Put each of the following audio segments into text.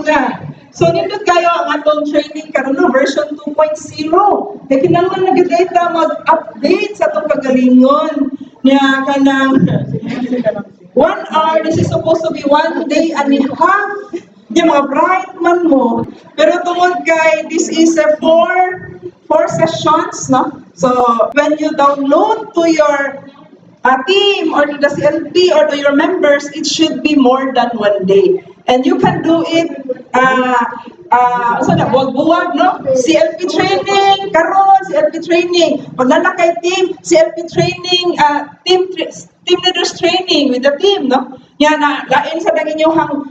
na. So, nindot kayo ang atong training karon no, version 2.0. Kaya kinahanglan na gid ta mag-update sa atong kagalingon niya kanang 1 hour. This is supposed to be 1 day and a half. Yung mga bright man mo. Pero tungod kay this is a 4 sessions, no? So, when you download to your team or to the CLP or to your members, it should be more than 1 day. And you can do it, buwag-buwag, no? CLP training, karon CLP training. Paglalak kay team, CLP training, team leaders training with the team, no? Yan, lain sa dang inyong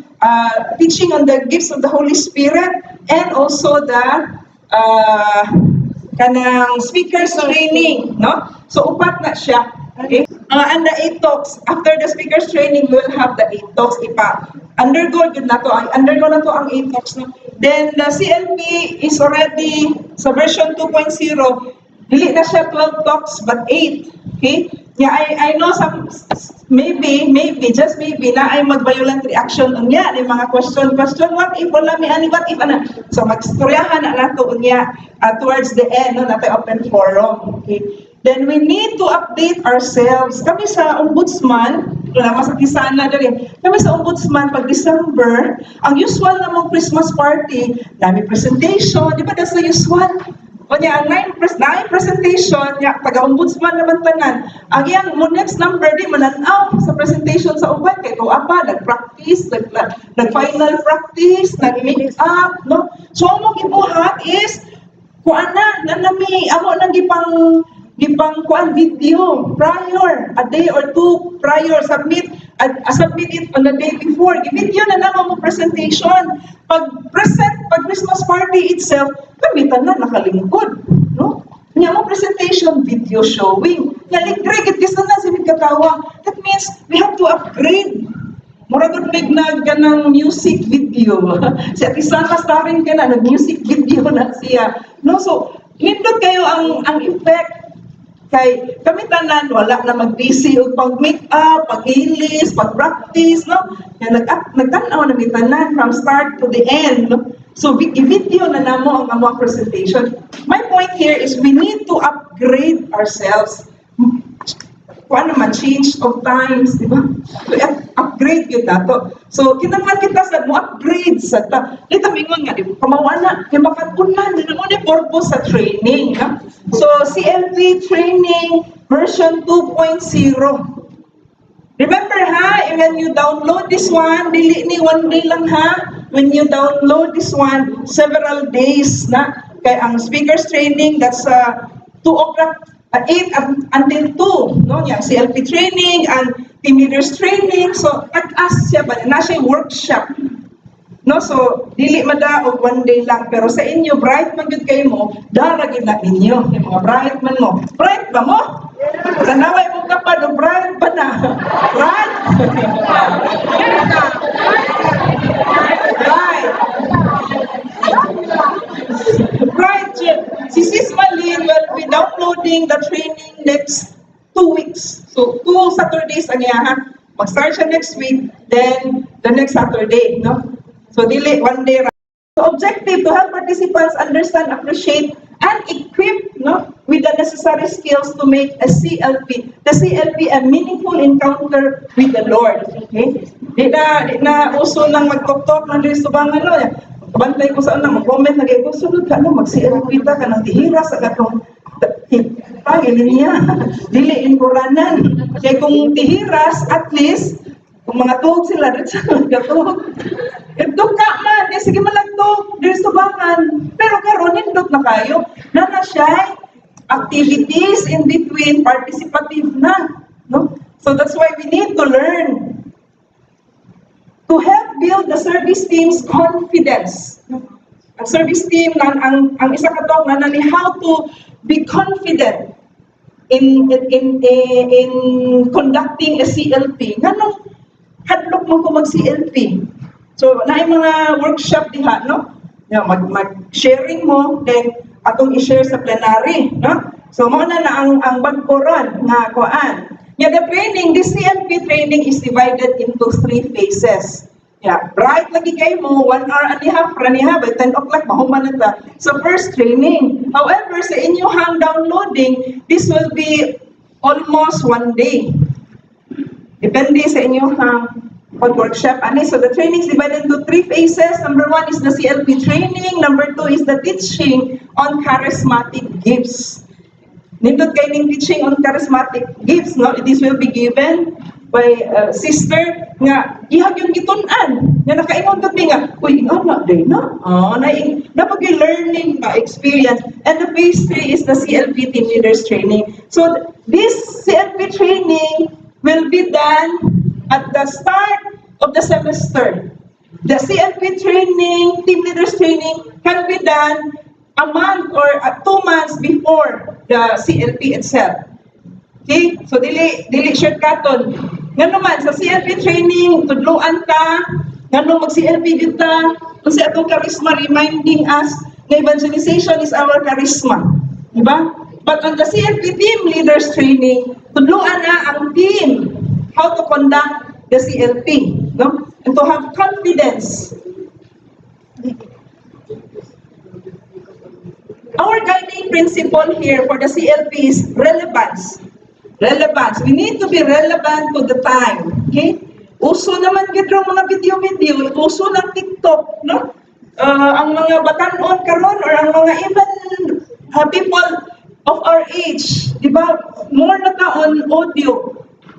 teaching on the gifts of the Holy Spirit and also the kanang speakers training, no? So, upat na siya. Okay? And the 8 talks. After the speakers training, we will have the 8 talks. Undergo na to ang 8 talks. No? Then, the CLP is already sa version 2.0. Dili na siya 12 talks, but 8. Okay? Yeah, I know some, maybe, just maybe, na ay mag-violent reaction unya, yung mga question, what if, wala may ani, what if, ano. So, mag-storyahan na nato unya towards the end, no, natin open forum. Okay? Then, we need to update ourselves. Kami sa ombudsman, wala masakisana dali, kami sa ombudsman, pag December, ang usual namang Christmas party, dami presentation, di ba, that's the usual. O niya, ang 9 presentation, niya, taga-ombudsman naman tanan. Ang iyang next number, di mananaw sa presentation sa uban. Kaya kung apa, nag-practice, nag-final practice, nag-make up, no? So, ang ibuhat is, kung ana, nanami, amo nang gipang kuan video prior, a day or 2 prior, submit it on the day before. Video na naman mo presentation. Pag Christmas party itself, gamitan na nakalingkod, no? Nya mo presentation, video showing. Naligregit kasi na si katawa. That means we have to upgrade. Murag big na ganang music video. Si Atisana starring ka na, nag-music video na siya. No, so, nindot kayo ang effect. Kay kami tanan wala na mag-busy og pag-make up, pag-ilis, pag-practice, no? Kaya nagtanaw na mi tanan from start to the end, no? So video na namo ang among presentation. My point here is we need to upgrade ourselves. Kung naman, change of times, di ba? So, upgrade yun nato. So, kinanglan kita sa mo upgrade sa ta. Dito mingon nga, di ba? Kamawana, yung makatunan, di naman yung purpose sa training. Ha? So, CLP training version 2.0. Remember ha, when you download this one, dili ni 1 day lang ha. When you download this one, several days na. Kaya ang speakers training, that's 2 o'clock, 8 until 2, no? Yung CLP training and team leaders training. So, tag-as siya ba? Na siya workshop. No? So, dili mada og 1 day lang. Pero sa inyo, bright man yun kayo mo, daragin na ninyo. Yung mga bright man mo. Bright ba mo? Sa naway mo kapad, o bright ba na? Bright? Bright. Bright. Si Sis Malin will be downloading the training next 2 weeks. So, 2 Saturdays ang iyahan. Mag-start siya next week, then the next Saturday, no? So, dili, 1 day. So, objective to help participants understand, appreciate, and equip, no, with the necessary skills to make the CLP a meaningful encounter with the Lord. Okay? Di na uso lang mag-talk-talk ng subangan, no? Bantay ko saan na, mag-comment na kayo, sunod ka, no, mag-CLP ka ng tihira sa gatong pagilin niya. Dili in Quranan. Kaya kung tihiras, at least, kung mga tuhog sila, dito sa gatog. Ito ka man, sige malagtog, dito sa bangan. Pero karon nindot na kayo, na siya activities in between, participative na. No? So that's why we need to learn to help build the service team's confidence. Ang service team, ang isa katong na ni how to be confident in conducting a CLP. Nganong hadlok mo ko mag-CLP? So, na mga workshop diha, no? Mag-sharing mo, then atong i-share sa plenary, no? So, muna na ang bagkoron nga kuan. Yeah, the CLP training is divided into 3 phases. Yeah, bright lagi kayo mo, 1 hour and a half, by 10 o'clock, mahuman na ta. So first training. However, sa inyong downloading, this will be almost 1 day. Depende sa inyong pag-workshop. So the training is divided into 3 phases. Number 1 is the CLP training. Number 2 is the teaching on charismatic gifts. Nindot kayo ng teaching on charismatic gifts, no? This will be given by sister nga ihag yung gitun-an nga nakaingon gabi nga uy na day na napag learning experience. And the phase 3 is the CLP team leaders training. So this CLP training will be done at the start of the semester. The CLP training, team leaders training can be done a month or 2 months before the CLP itself. Okay? So dili shortcuton. Nga naman sa CLP training, tudluan ta, ngano mag-CLP kita, kung sa atong charisma reminding us na evangelization is our charisma. Diba? But on the CLP team leaders training, tudluan na ang team how to conduct the CLP, no? And to have confidence. Our guiding principle here for the CLP is relevance. Relevance. We need to be relevant to the time. Okay? Uso naman gidro mga video-video, uso ng TikTok, no? Ang mga batanon karon or ang mga even people of our age, di ba? More na ka on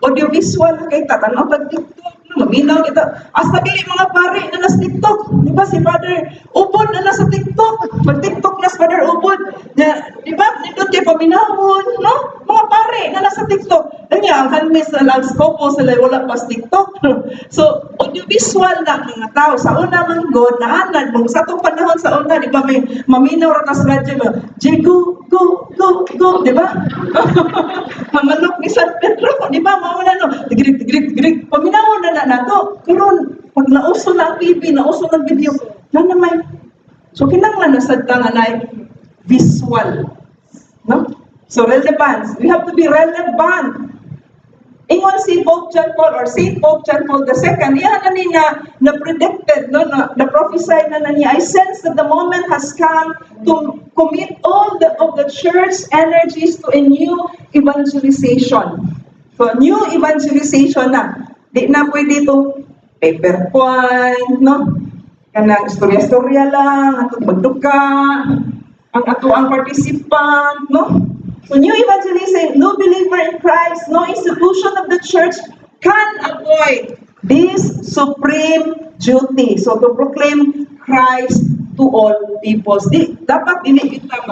audio-visual kay tatanaw pag TikTok, no? Maminaw kita. Hasta dili mga pare na nasa TikTok, di ba? Si Father Ubod na nasa TikTok. Mag-TikTok na si Father Ubod. Di ba? Nindot kay paminawon, no? Mga pare na nasa TikTok. Kanya, ang handmaid sa Lagscopo, sila wala pa sa TikTok. So, audiovisual na mga tao. Sa una man God, naanad mo. Sa itong panahon sa una, di ba, may maminaw ratas radyo mo. Go, go, go, go, di ba? Manok ni San Pedro, di ba? Mauna no. Tigrig. Paminawon na nato. Karon, pag nauso na ang TV, nauso na video, na naman. So, kinanglan na sa tanganay, visual. No? So, relevance. We have to be relevant. Ingon si Pope John Paul or Saint Pope John Paul II, iyan na predicted, no, na prophesied na niya, I sense that the moment has come to commit all of the church energies to a new evangelization. So, new evangelization na. Di na pwede ito paperpoint, no? Kanang istorya-istorya lang, atong magduka, ang ato ang participant, no? So new evangelization, no believer in Christ, no institution of the church can avoid this supreme duty. So to proclaim Christ to all peoples. Dapat dili kita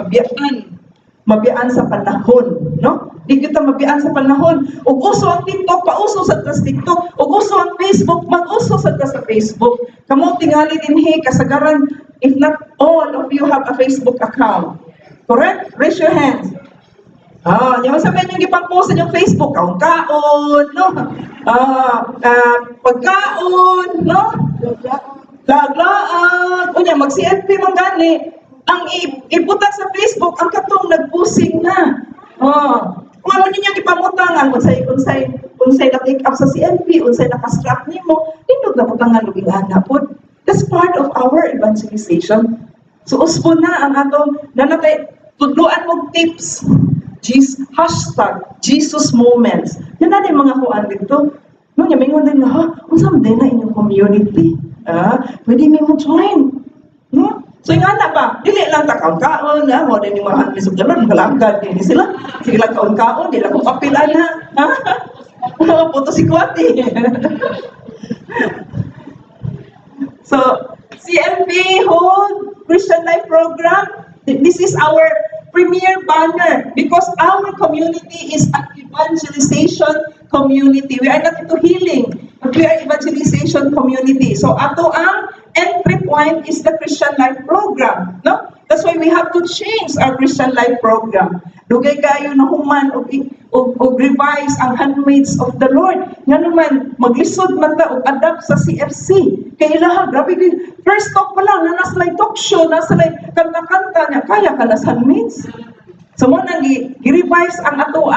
mabiyaan sa panahon, no? Di kita mabiyaan sa panahon. Ug uso ang TikTok, pauso sa TikTok. Ug uso ang Facebook, mag-uso sa Facebook. Kamo tingali dinhi kasagaran, if not all of you have a Facebook account. Correct? Raise your hands. Yung sabihin yung ipang-post sa yung Facebook, kaon, no? Pagkaon, no? Laglaan. Unya, mag-CFP man gani. Ang ibutan sa Facebook, ang katong nag-pusing na. Kung ano ninyong ipamutangan, unsay na-take up sa CNP, unsay nakastrap nimo, nindot na mutangan lugingan na po. That's part of our evangelization. So, uspo na ang atong, nanatay, tudluan mo tips. Hashtag Jesus Moments. Yan na mga kuan dito. No, yung mingon din na, unsa man din na inyong community. Pwede mo join. No? So yung anak ba, dili lang ta kaon-kaon, mo din yung mga handmaid of the Lord, makalanggan din sila. Sige lang kaon-kaon, di lang ko kapilan na. Puto si Kwati. So, CMP Hold Christian Life Program, this is our premier banner because our community is an evangelization community. We are not into healing, but we are evangelization community. So ato ang entry point is the Christian Life Program. No? That's why we have to change our Christian Life Program. Dugay kayo na human o revise ang handmaids of the Lord. Nga naman, maglisod man ta o adapt sa CFC. Kaya ilaha, grabe din. First talk pa lang, na nasa talk show, nasa kanta-kanta niya, kaya ka nas handmaids. So mo nang i-revise ang ato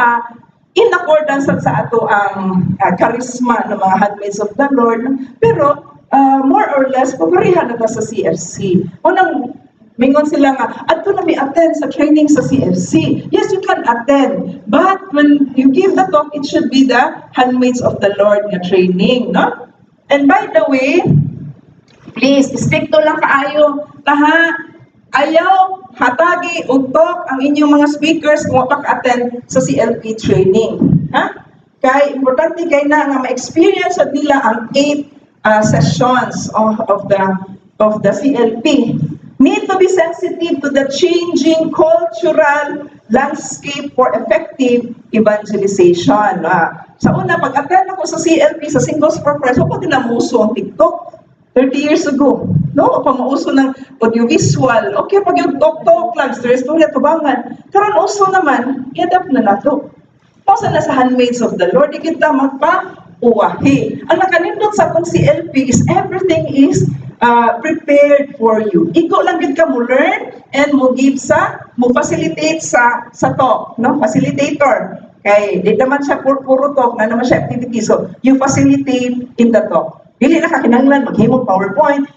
in accordance sa ato ang charisma ng mga handmaids of the Lord. Pero more or less, papareha na ta sa CFC. Unang, mingon sila nga, ato na may attend sa training sa CFC. Yes, you can attend. But when you give the talk, it should be the Handmaids of the Lord na training, no? And by the way, please, stricto lang kaayo. Taha, ayaw, hatagi, ugtok ang inyong mga speakers kung mapag-attend sa CLP training. Ha? Kaya, importante kayo na nga ma-experience nila ang 8 sessions of the CLP. Need to be sensitive to the changing cultural landscape for effective evangelization. Sa una, pag-attend ako sa CLP, sa Singles for Christ, ako dinamuso ang TikTok 30 years ago. No? Pamauso ng audiovisual. Okay, pag yung talk lang, story, tubangan. Karon uso naman, i-adapt na nato. Pausa na sa Handmaids of the Lord, di kita magpa-uwahi. Ang nakanindot sa akong CLP is everything is prepared for you. Ikaw lang gid ka mo learn and mo give mo facilitate sa talk, no? Facilitator. Kay di naman siya puro talk, na naman siya activity. So, you facilitate in the talk. Dili na ka kinahanglan maghimo PowerPoint.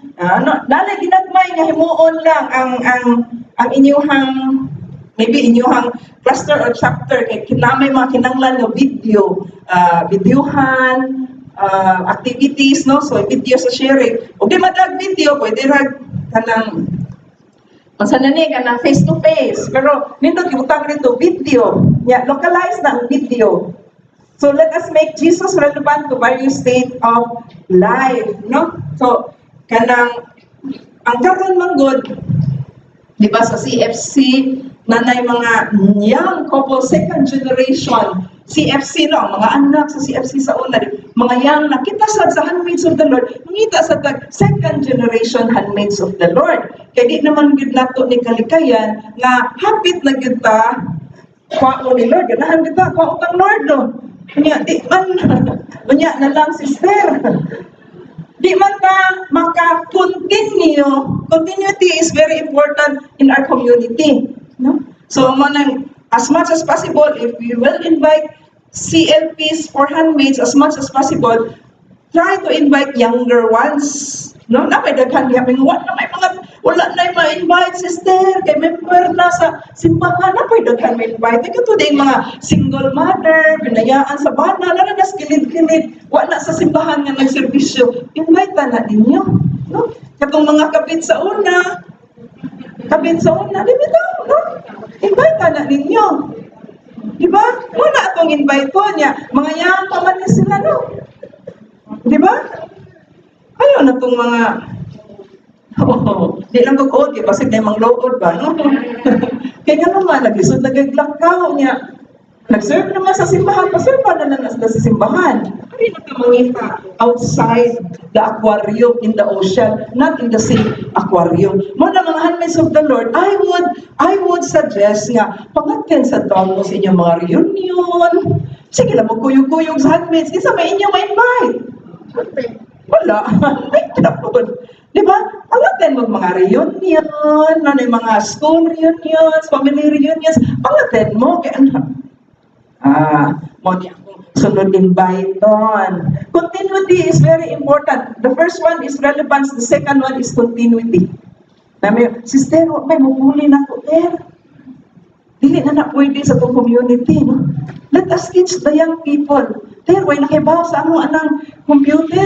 Dala ginagmay nga himuon lang ang inyuhang maybe inyuhang cluster or chapter kay kinamay mga kinahanglan nga video, videohan, activities, no? So, video sa sharing. O di madag video, pwede rag kanang kanang face-to-face. Pero, nindot yung rito, video. Yeah, localize na ang video. So, let us make Jesus relevant to various state of life, no? So, kanang, ang karon manggod, di ba sa CFC, nanay mga young couple, second generation, CFC no, mga anak sa CFC sa una, mga young na kita sa Handmaids of the Lord, mangita sa second generation Handmaids of the Lord. Kaya di naman gid nato ni kalikayan nga hapit na gid ta kwao ni Lord, ganahan gid ta kwao kang Lord no. Unya di man unya na lang sister. Di man ta maka-continue. Continuity is very important in our community, no? So as much as possible, if we will invite CLPs for handmaids as much as possible, try to invite younger ones. No, na may daghan kami wala na ma-invite sister kay member na sa simbahan na may daghan ma-invite. Ito din mga single mother, binayaan sa bana, na kilid-kilid, wala sa simbahan nga nagserbisyo. Invite na ninyo, no? Katong mga kapit sa una, di ba, no? Invite na ninyo. Di ba? Wala atong invite ko niya. Mga yang pamanin sila, no? Di ba? Ayaw na itong mga di lang ko kood, kasi na yung load ba, no? Kaya nga naman, naglisod na gaglakaw niya. Nag-serve naman sa simbahan, pa-serve pa na sa simbahan. Hindi na ka mangita outside the aquarium in the ocean, not in the same aquarium. Muna mga Handmaids of the Lord, I would suggest nga, pag-attend sa taon mo sa inyong mga reunion. Sige lang, magkuyog-kuyog sa handmaids, isa may inyong ma-invite. Wala. May kinapod. Di ba? Pag-attend mo mga reunion, mga school reunions, family reunions, pag-attend mo. Kaya mo niya akong sunod invite doon. Continuity is very important. The first one is relevance, the second one is continuity. Sister, may mumuli na ko, dili na pwede sa itong community, no? Let us teach the young people. Way nakibaw sa among anang computer.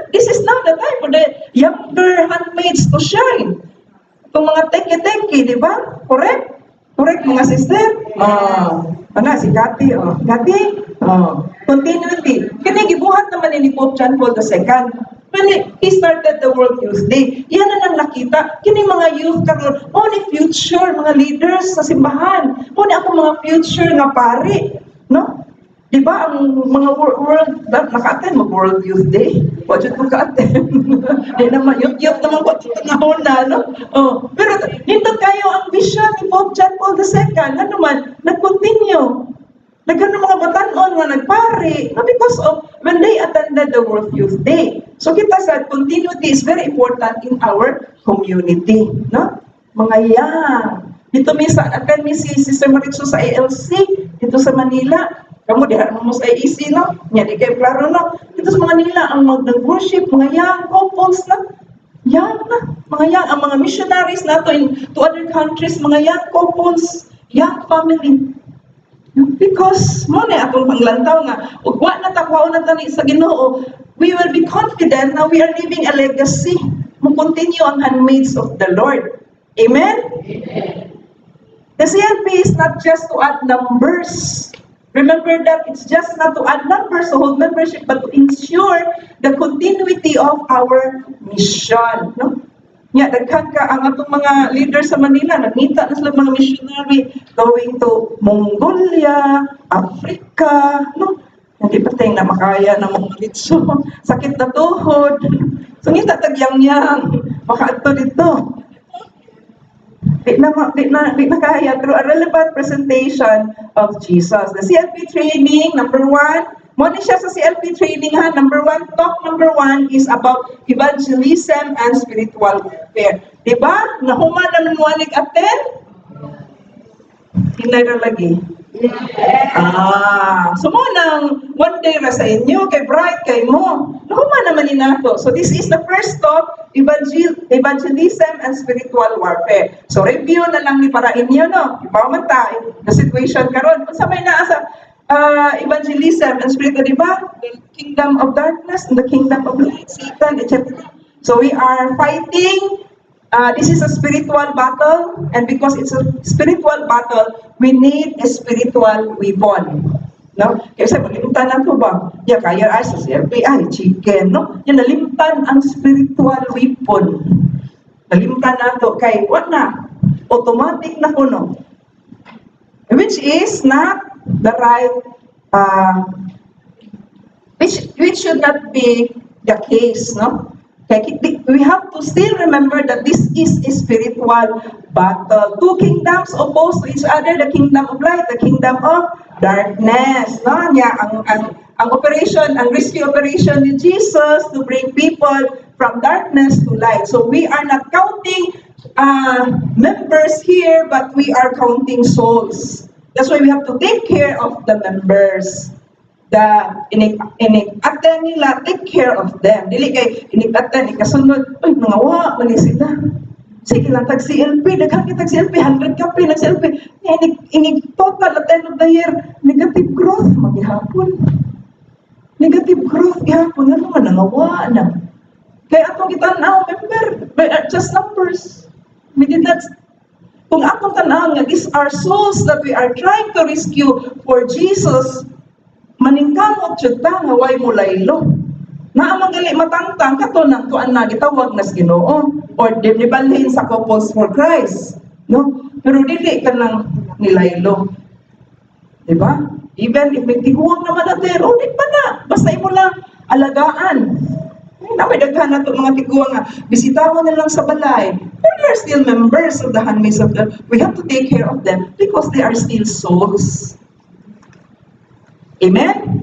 This is now the time for the younger handmaids to shine. Itong mga teki-teki, di ba? Correct? Correct, mga sister? Si Cathy, Cathy? Continuity. Kini gibuhat naman ni Pope John Paul II. When he started the World Youth Day, yan na nang nakita. Kini mga youth karon, ni future, mga leaders sa simbahan. Ni ako mga future nga pari. No? Di ba ang mga world, naka-attend mag-World Youth Day? Wajud ko ka-attend. Di naman, youth naman ko ito na, no? Pero nindot kayo ang vision ni Pope John Paul II. Nga naman, nag-continue. Nagkaroon ng mga batanon nga nagpari because of when they attended the World Youth Day. So kita sa continuity is very important in our community, no? Mga young. Dito attend mi si Sister Maritzo sa ALC dito sa Manila. Kamu diha mo sa easy no, nya di kay klaro no. Ito sa mga nila ang mag-worship, mga young couples na. Young na, mga young, ang mga missionaries nato to other countries, mga young couples, young family. Because mo na atong panglantaw nga, ug wa na takwaon na tani sa Ginoo, we will be confident na we are leaving a legacy. Mo continue ang handmaids of the Lord. Amen? Amen. The CLP is not just to add numbers. Remember that it's just not to add numbers to hold membership, but to ensure the continuity of our mission. No? Nga, daghan ka ang atong mga leaders sa Manila, nagmita na sila mga missionary going to Mongolia, Africa, no? Hindi pa tayong na makaya na mga litso, sakit na tuhod. So, ngita tagyang-yang, makaadto dito. Di na kaya, pero a relevant presentation of Jesus. The CLP training, number 1, mo ni siya sa CLP training ha. Number 1, talk number 1 is about evangelism and spiritual warfare. Diba? Nahuman naman mo attend? Hindi na lagi. So mo nang one day ra sa inyo, kay bright kay mo. Nahuman naman ni nato. So this is the first talk, evangelism and spiritual warfare. So review na lang ni para inyo, no? Ibaw man ta, the situation karon. Kung sabay na sa evangelism and spiritual, diba? The kingdom of darkness and the kingdom of light, Satan, etc. So we are fighting. This is a spiritual battle, and because it's a spiritual battle, we need a spiritual weapon. No? Kasi malimtan na ito ba? Ya, kaya ay sa FBI, chicken, no? Yan, nalimtan ang spiritual weapon. Nalimtan na ito, kay what na? Automatic na kuno. Which is not the right, which should not be the case, no? We have to still remember that this is a spiritual battle. Two kingdoms opposed to each other, the kingdom of light, the kingdom of darkness. No? Yeah, ang operation, ang rescue operation ni Jesus to bring people from darkness to light. So we are not counting members here, but we are counting souls. That's why we have to take care of the members. Inig-attend nila, take care of them. Dili kay inig-attend, ikasunod, ay, nangawa, mali sila. Sige lang, tag-CLP, daghang kita tag-CLP, 100 ka pa, nag-CLP. Inig-total at end of the year, negative growth, maghihapon. Negative growth, ihapon, ano man, nangawa na. Kaya atong kita na, member, just numbers. We did not, kung atong tanaw nga, these are souls that we are trying to rescue for Jesus, maningkamot jud ta nga way mo laylo. Na amang gali matangtang kato nang tuan na gitawag nas Ginoo or nibalhin sa couples for Christ, no? Pero dili ka nang nilaylo. Di ba? Even if may tiguang naman natin, di pa na. Basta imo lang alagaan. May daghan na ito mga tiguang nga, bisitawon na lang sa balay. But they are still members of the handmaids of God. We have to take care of them because they are still souls. Amen?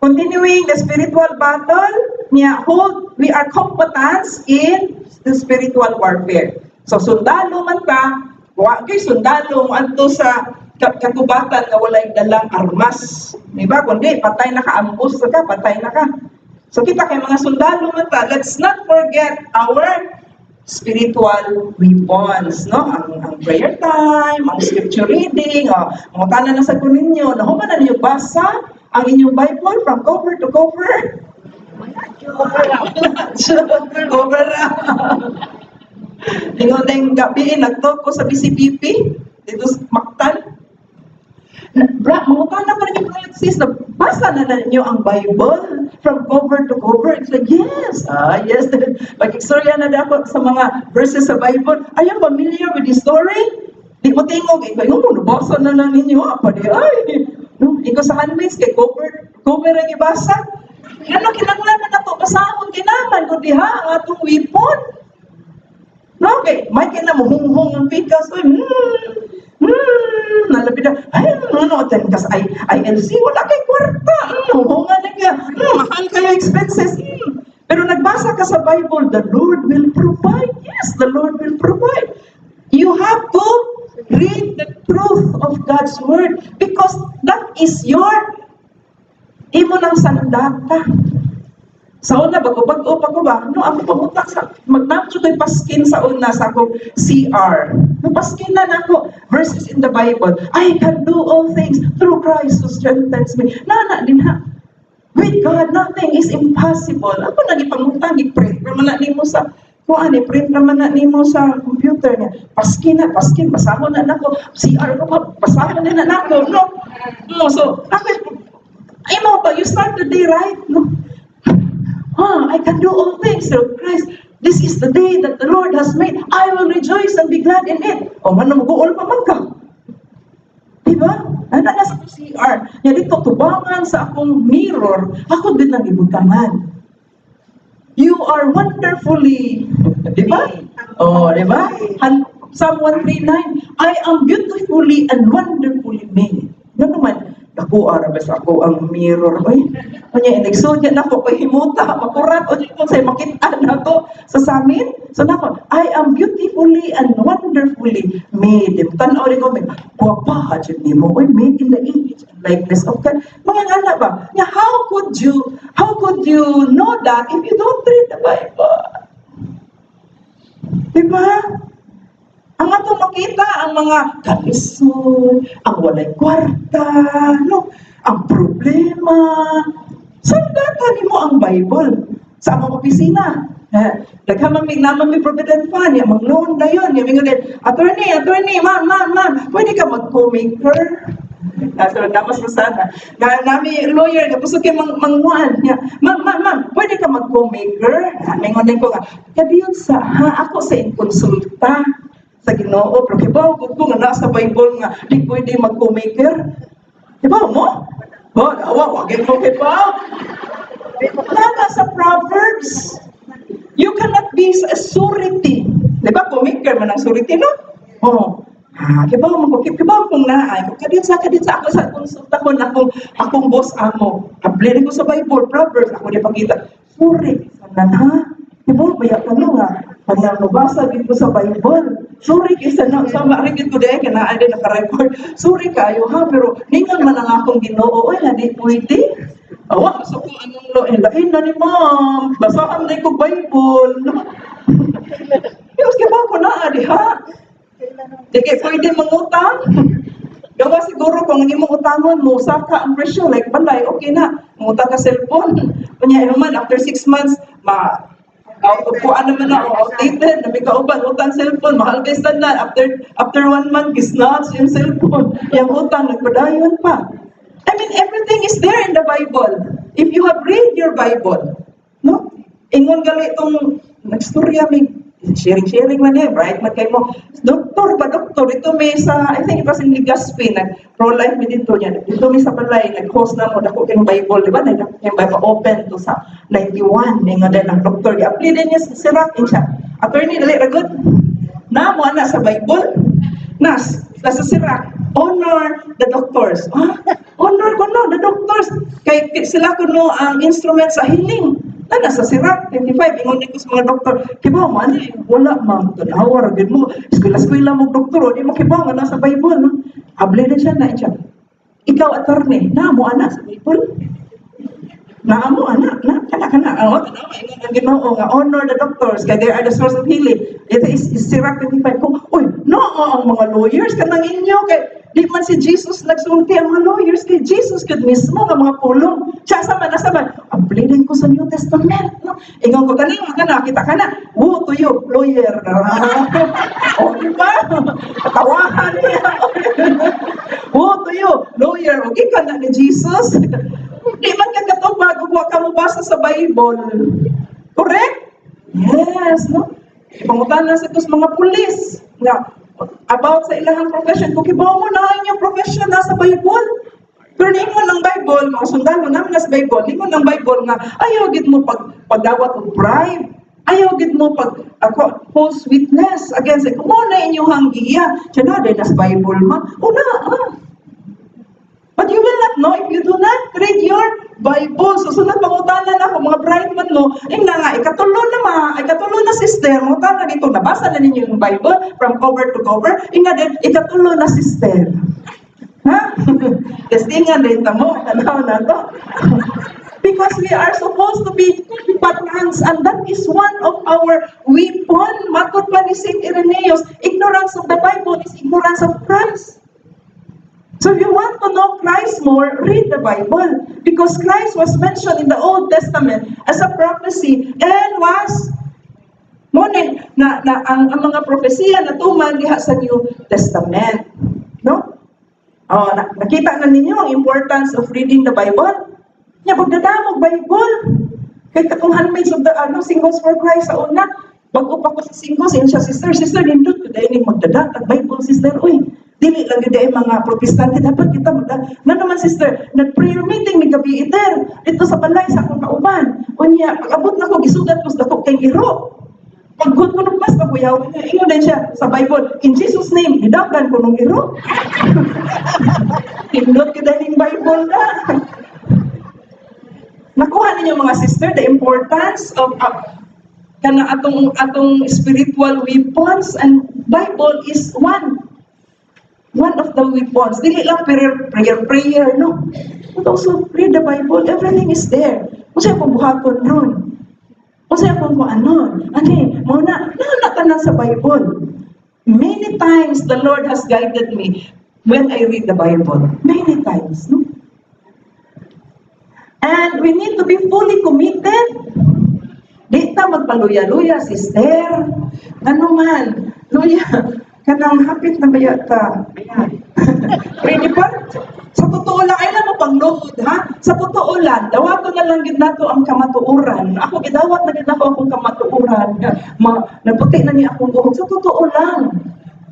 Continuing the spiritual battle, we are combatants in the spiritual warfare. So sundalo man ta, wa kay sundalo mo adto sa katubatan nga walay dalang armas. Diba? Kundi patay na ka, ambush ka, patay na ka. So kita kay mga sundalo man ta, let's not forget our spiritual weapons, no? Ang prayer time, ang scripture reading, mga tanan na sa kuninyo, nahuman na ninyo basa ang inyong Bible from cover to cover. Cover up. Ingon tayong gabi, nagtalk ko sa BCPP, dito sa Mactan. Mga tanan pa rin yung sis, basa na ninyo ang Bible from cover to cover. It's like, yes. Yes. Pag-istorya na dapat sa mga verses sa Bible. Are you familiar with the story? Di mo tingog. Ikaw mo, nabasa na lang ninyo. Pwede, ikaw sa handmaids, kay cover ang ibasa. Ano, kinanglaman na ito. Basahon, kinaman ko diha ang atong weapon. No, okay. May kinamuhunghong ang pikas. Nalapit na, ten kas ILC, wala kay kwarta. Hunga na kaya, mahal kayo expenses. Pero nagbasa ka sa Bible, the Lord will provide. Yes, the Lord will provide. You have to read the truth of God's word because is your imo ng sandata. Sa una, bago-bago pa ko ba? No, ako pamutak sa, magnamcho ko'y paskin sa una sa akong CR. No, paskin na ako. Verses in the Bible. I can do all things through Christ who strengthens me. Nana din ha. With God, nothing is impossible. Ako nagipamutang, i-print naman na nimo sa kuan, i-print naman na nimo sa computer niya. Paskin, basahon na nako. CR ko pa, basahon na nako. No, so, ay mo ba, you start the day right? No. I can do all things through Christ. This is the day that the Lord has made. I will rejoice and be glad in it. O man na mag-uol pa man ka. Diba? Nana na sa CR. Yan dito, tubangan sa akong mirror. Ako din ang ibutangan. You are wonderfully, diba? Diba? Psalm 139, I am beautifully and wonderfully made. Yan naman, ako arabas ako ang mirror. Ay, kanya inigsonya na ako, kay himuta, makurat, o kung sa'yo makita na to sa samin. So nako, I am beautifully and wonderfully made. Tanaw rin ko, guwapa, dyan ni mo, made in the image and likeness of God. Mga ngana ba? How could you know that if you don't read the Bible? Diba? Ang atong makita, ang mga kalisod, ang walay kwarta, no? Ang problema. Saan datan mo ang Bible? Sa among opisina. Naghamang may provident fund, yung mga loan na yun. Yung mga attorney, ma'am, pwede ka mag-co-maker? So, damas mo sana. Nami lawyer, kapusok yung mangmuan. Ma'am, pwede ka mag-co-maker? Mengonin ko nga, kabiyon sa, ako sa inkonsulta. Sa Ginoo, pero kibaw ko nga nasa Bible nga di pwede mag-co-maker. Kibaw mo? Wag ko kibaw. Nana sa Proverbs, you cannot be a surety. Di ba, co-maker man ang surety, no? Kibaw mo ko, kibaw kong naay. Kadit sa ako sa konsulta ko na akong boss amo. Ablin ko sa Bible, Proverbs, ako di pakita. Surety, sanan ha? Kibaw, baya ka no nga. Kaya mabasa dito sa Bible. Sorry kaysa na, sama rin ko dahil ka na ay naka-record. Sorry kayo ha, pero ningan man ang akong Ginoo, na di pwede. Awa, so kung anong lain na ni ma'am, basahan na ko Bible. Yung ba ko na, adi ha? Di pwede mangutang. Gawa siguro kung ang imong utangon mo, saka ang presyo, like balay, okay na. Mangutang ka cellphone. Kanya naman, after 6 months, naman na, outdated, nabi kauban, utang cellphone, mahal kay standard, after 1 month, gisnats yung cellphone, yung utang, nagpadayon pa. I mean, everything is there in the Bible. If you have read your Bible, no? Ingon gali itong, nagstorya, may sharing lang right? Magkay mo, doktor, ito may sa, I think it was in Legazpi, pro-life may dito niya, dito may sa balay, nag-host na mo, dako kayong Bible, di ba? Yung Bible open to sa 91, nga din ang doktor, i-apply din niya si Rakin siya. Attorney, dali, ragod, na mo na sa Bible, nasa sirak, honor the doctors. Honor ko no, the doctors. Kay sila ko no ang instrument sa healing. Nasa sirak, 25, ingon ko sa mga doktor, kibaw man, wala ma'am, tanawar, agad mo, eskwela mo doktor, di mo kibaw nga nasa Bible, no? Able na siya. Ikaw, attorney, na mo anak sa Bible? Na mo anak, kana, tanawa, ingon ang Ginoo nga, honor the doctors, kaya they are the source of healing. Ito is sirak 25, kung, ang mga lawyers, kanang inyo, kay, di man si Jesus nagsulti ang mga lawyers kay Jesus kud mismo nga mga pulong. Siya sa man, ablinin ko sa New Testament. No? Ingon ko kanina, kita ka na. Woo to you, lawyer. O, diba? Katawahan niya. Woo to you, lawyer. Okay ka na ni Jesus. Di man ka katubag, huwag ka mo basa sa Bible. Correct? Yes, no? Ipangutan na sa mga pulis. Nga, about sa ilahang profession, kung kibaw mo na inyong profession nasa Bible. Pero ningon ng Bible, mga sundalo namin nasa Bible, ningon ng Bible nga, ayaw gid mo pagdawat og bribe. Ayaw gid mo false witness against it. Kung na inyong hanggiya, siya na din nasa Bible man. But you will not know if you do not read your Bible. So, sunod pangutanan ako, mga bright man mo, ikatulo na sister, mangutanan dito, nabasa na ninyo yung Bible from cover to cover, din, ikatulo na sister. Ha? Testingan rin tamo, tanaw na to. Because we are supposed to be patrons, and that is one of our weapon. Matod pa ni St. Irenaeus, ignorance of the Bible is ignorance of Christ. So if you want to know Christ more, read the Bible. Because Christ was mentioned in the Old Testament as a prophecy and was ang mga propesiya na tuman diha sa New Testament. No? Oh, nakita na ninyo ang importance of reading the Bible? Nya pagdadamog Bible. Kay katong handmaids of the Singles for Christ sa una, bago pa ko sa singles, siya sister nindot ko dahil ning magdadatag Bible sister. Uy, dili lang yun dahil mga protestante, dapat kita na naman sister, nag-prayer meeting ni gabi iter, dito sa balay sa akong kauban. Unya, pag-abot na ko, gisugat ko sa dako kay iro. Pag-good ko nung mas kabuyaw, ingon din siya sa Bible, in Jesus' name, hidagan ko nung iro. Hindot ka dahil Bible na. Nakuha ninyo mga sister, the importance of kana atong spiritual weapons, and Bible is one of the weapons. Dili lang prayer, no? But also read the Bible, everything is there. Kung sa'yo pabuhaton ron. Kung sa'yo kung ano. Ani, muna, nakana sa Bible. Many times the Lord has guided me when I read the Bible. Many times, no? And we need to be fully committed. Di ta magpaluya-luya, sister. Ano man, luya. Kanang hapit na bayata. Ayan. Ready pa? Sa totoo lang, ay lang mo pangluhod, ha? Sa totoo lang, dawato na lang gid nato ang kamatuoran. Ako, gidawat na gid ako akong kamatuoran. Naputi na niya akong buhok. Sa totoo lang.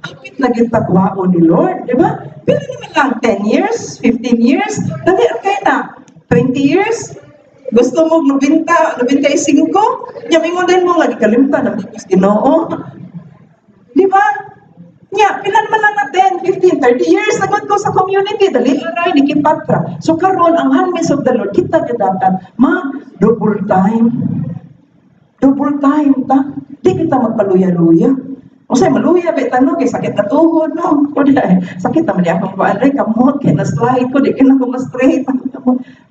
Hapit na gid takwaon ni Lord, di ba? Pero naman lang, 10 years, 15 years, dali, okay na. 20 years, gusto mo 90, 95, yamingon din mo nga, di kalimta, nabigis Ginoo. Di ba? Pilan man lang na 10, 15, 30 years, nagod ko sa community, dali aray, di kipatra. So karon ang handmaids of the Lord, kita gidatan, double time ta, di kita magpaluya-luya. O say maluya ba tanong kay sakit na tuhod, no? O di sakit naman di akong kuanay, kamot, kaya na-slide ko, di kaya ko ma-straight.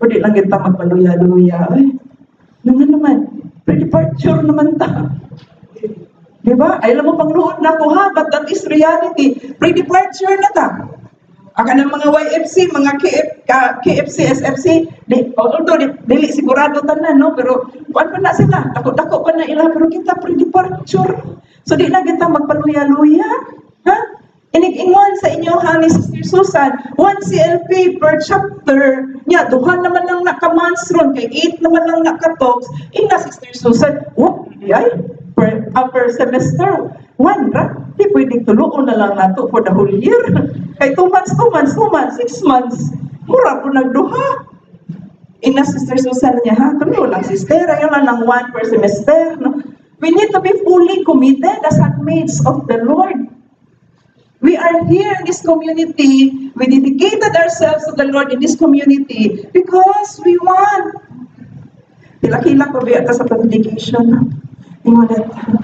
O di lang kita magpaluya-luya. Ay, naman, pre-departure naman ta. Diba? Ay, alam mo, pangluhod na ko ha, but that is reality. Pre-departure na ta. Ang ng mga YFC, mga KFC, SFC, although dili sigurado tanan, no? Pero, ano na sila? Dako pa na ila, pero kita pre-departure. So, di na kita magpaluya-luya. Ha? Inig-ingon sa inyo, ni Sister Susan, 1 CLP per chapter. Duhan naman lang naka-months ron, kay 8 naman lang naka-talks. Ina, Sister Susan, ay, per semester, 1 ra. Di pwedeng tuluon na lang nato for the whole year. Kay 2 months, 6 months. Mura po nagduha. Ina, Sister Susan niya, ha? Tulo lang, sister. Ayaw lang ng 1 per semester, no? We need to be fully committed as handmaids of the Lord. We are here in this community. We dedicated ourselves to the Lord in this community because we want. Kila-kila ko ba sa dedication?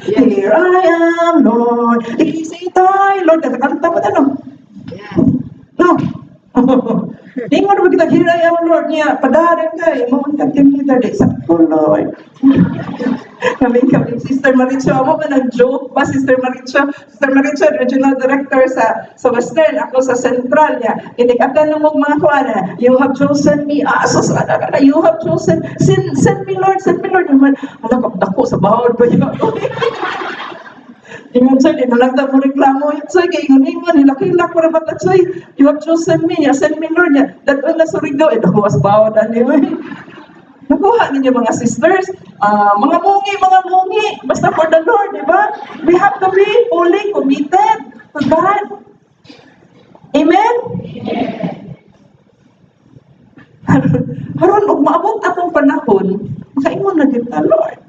Here I am, Lord. Ikisi tayo, Lord. Nakakanta pa tanong. No. Ingon ba kita, here I am, Lord niya. Padarin ka, imungan ka, timita, di sa Lord. Kaming Sister Maricho, ako ba nag-joke ba, Sister Maricho? Sister Maricho, Regional Director sa Western, ako sa Central niya. Inikatan ng mga kuwana, you have chosen me, you have chosen, send me Lord, naman. Alam, dako sa bawod ba yun? Ingon sir, di nalagda mo reklamo. Sir, kaya ingon, hilak-hilak ko rabat at sir, you have chosen me, send me Lord niya. Datun na surigaw, dawas bawod, nakuha ninyo mga sisters, mga mungi, basta for the Lord, di ba? We have to be fully committed to God. Amen? Haron, kung maabot atong panahon, makaingon na din ta, Lord.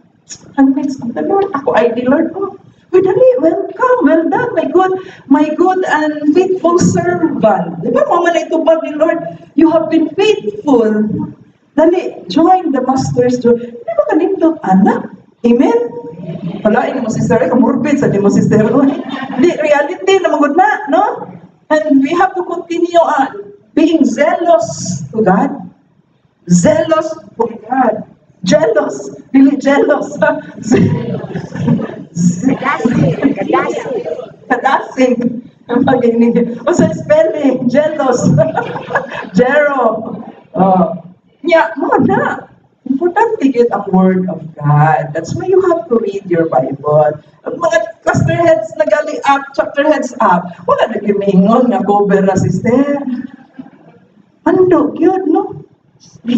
Handmaids of the Lord, ako ay di Lord ko. Dali, welcome, well done, my good and faithful servant. Di ba, mama na itubag ni Lord, you have been faithful. Dali, join the master's joy. Hindi ba kanindot, anak? Amen? Wala, mo sister, kamurbid sa di mo sister. Di, reality na magod na, no? And we have to continue Being zealous to God. Zealous for God. Jealous. Really jealous. Kadasig. Ang pag-inig. O sa spelling, jealous. Jero. Mo na. Importante yun ang Word of God. That's why you have to read your Bible. Ang mga cluster heads na galing up, chapter heads up, wala na gimingon nga cover na sister. Ano, yun, no?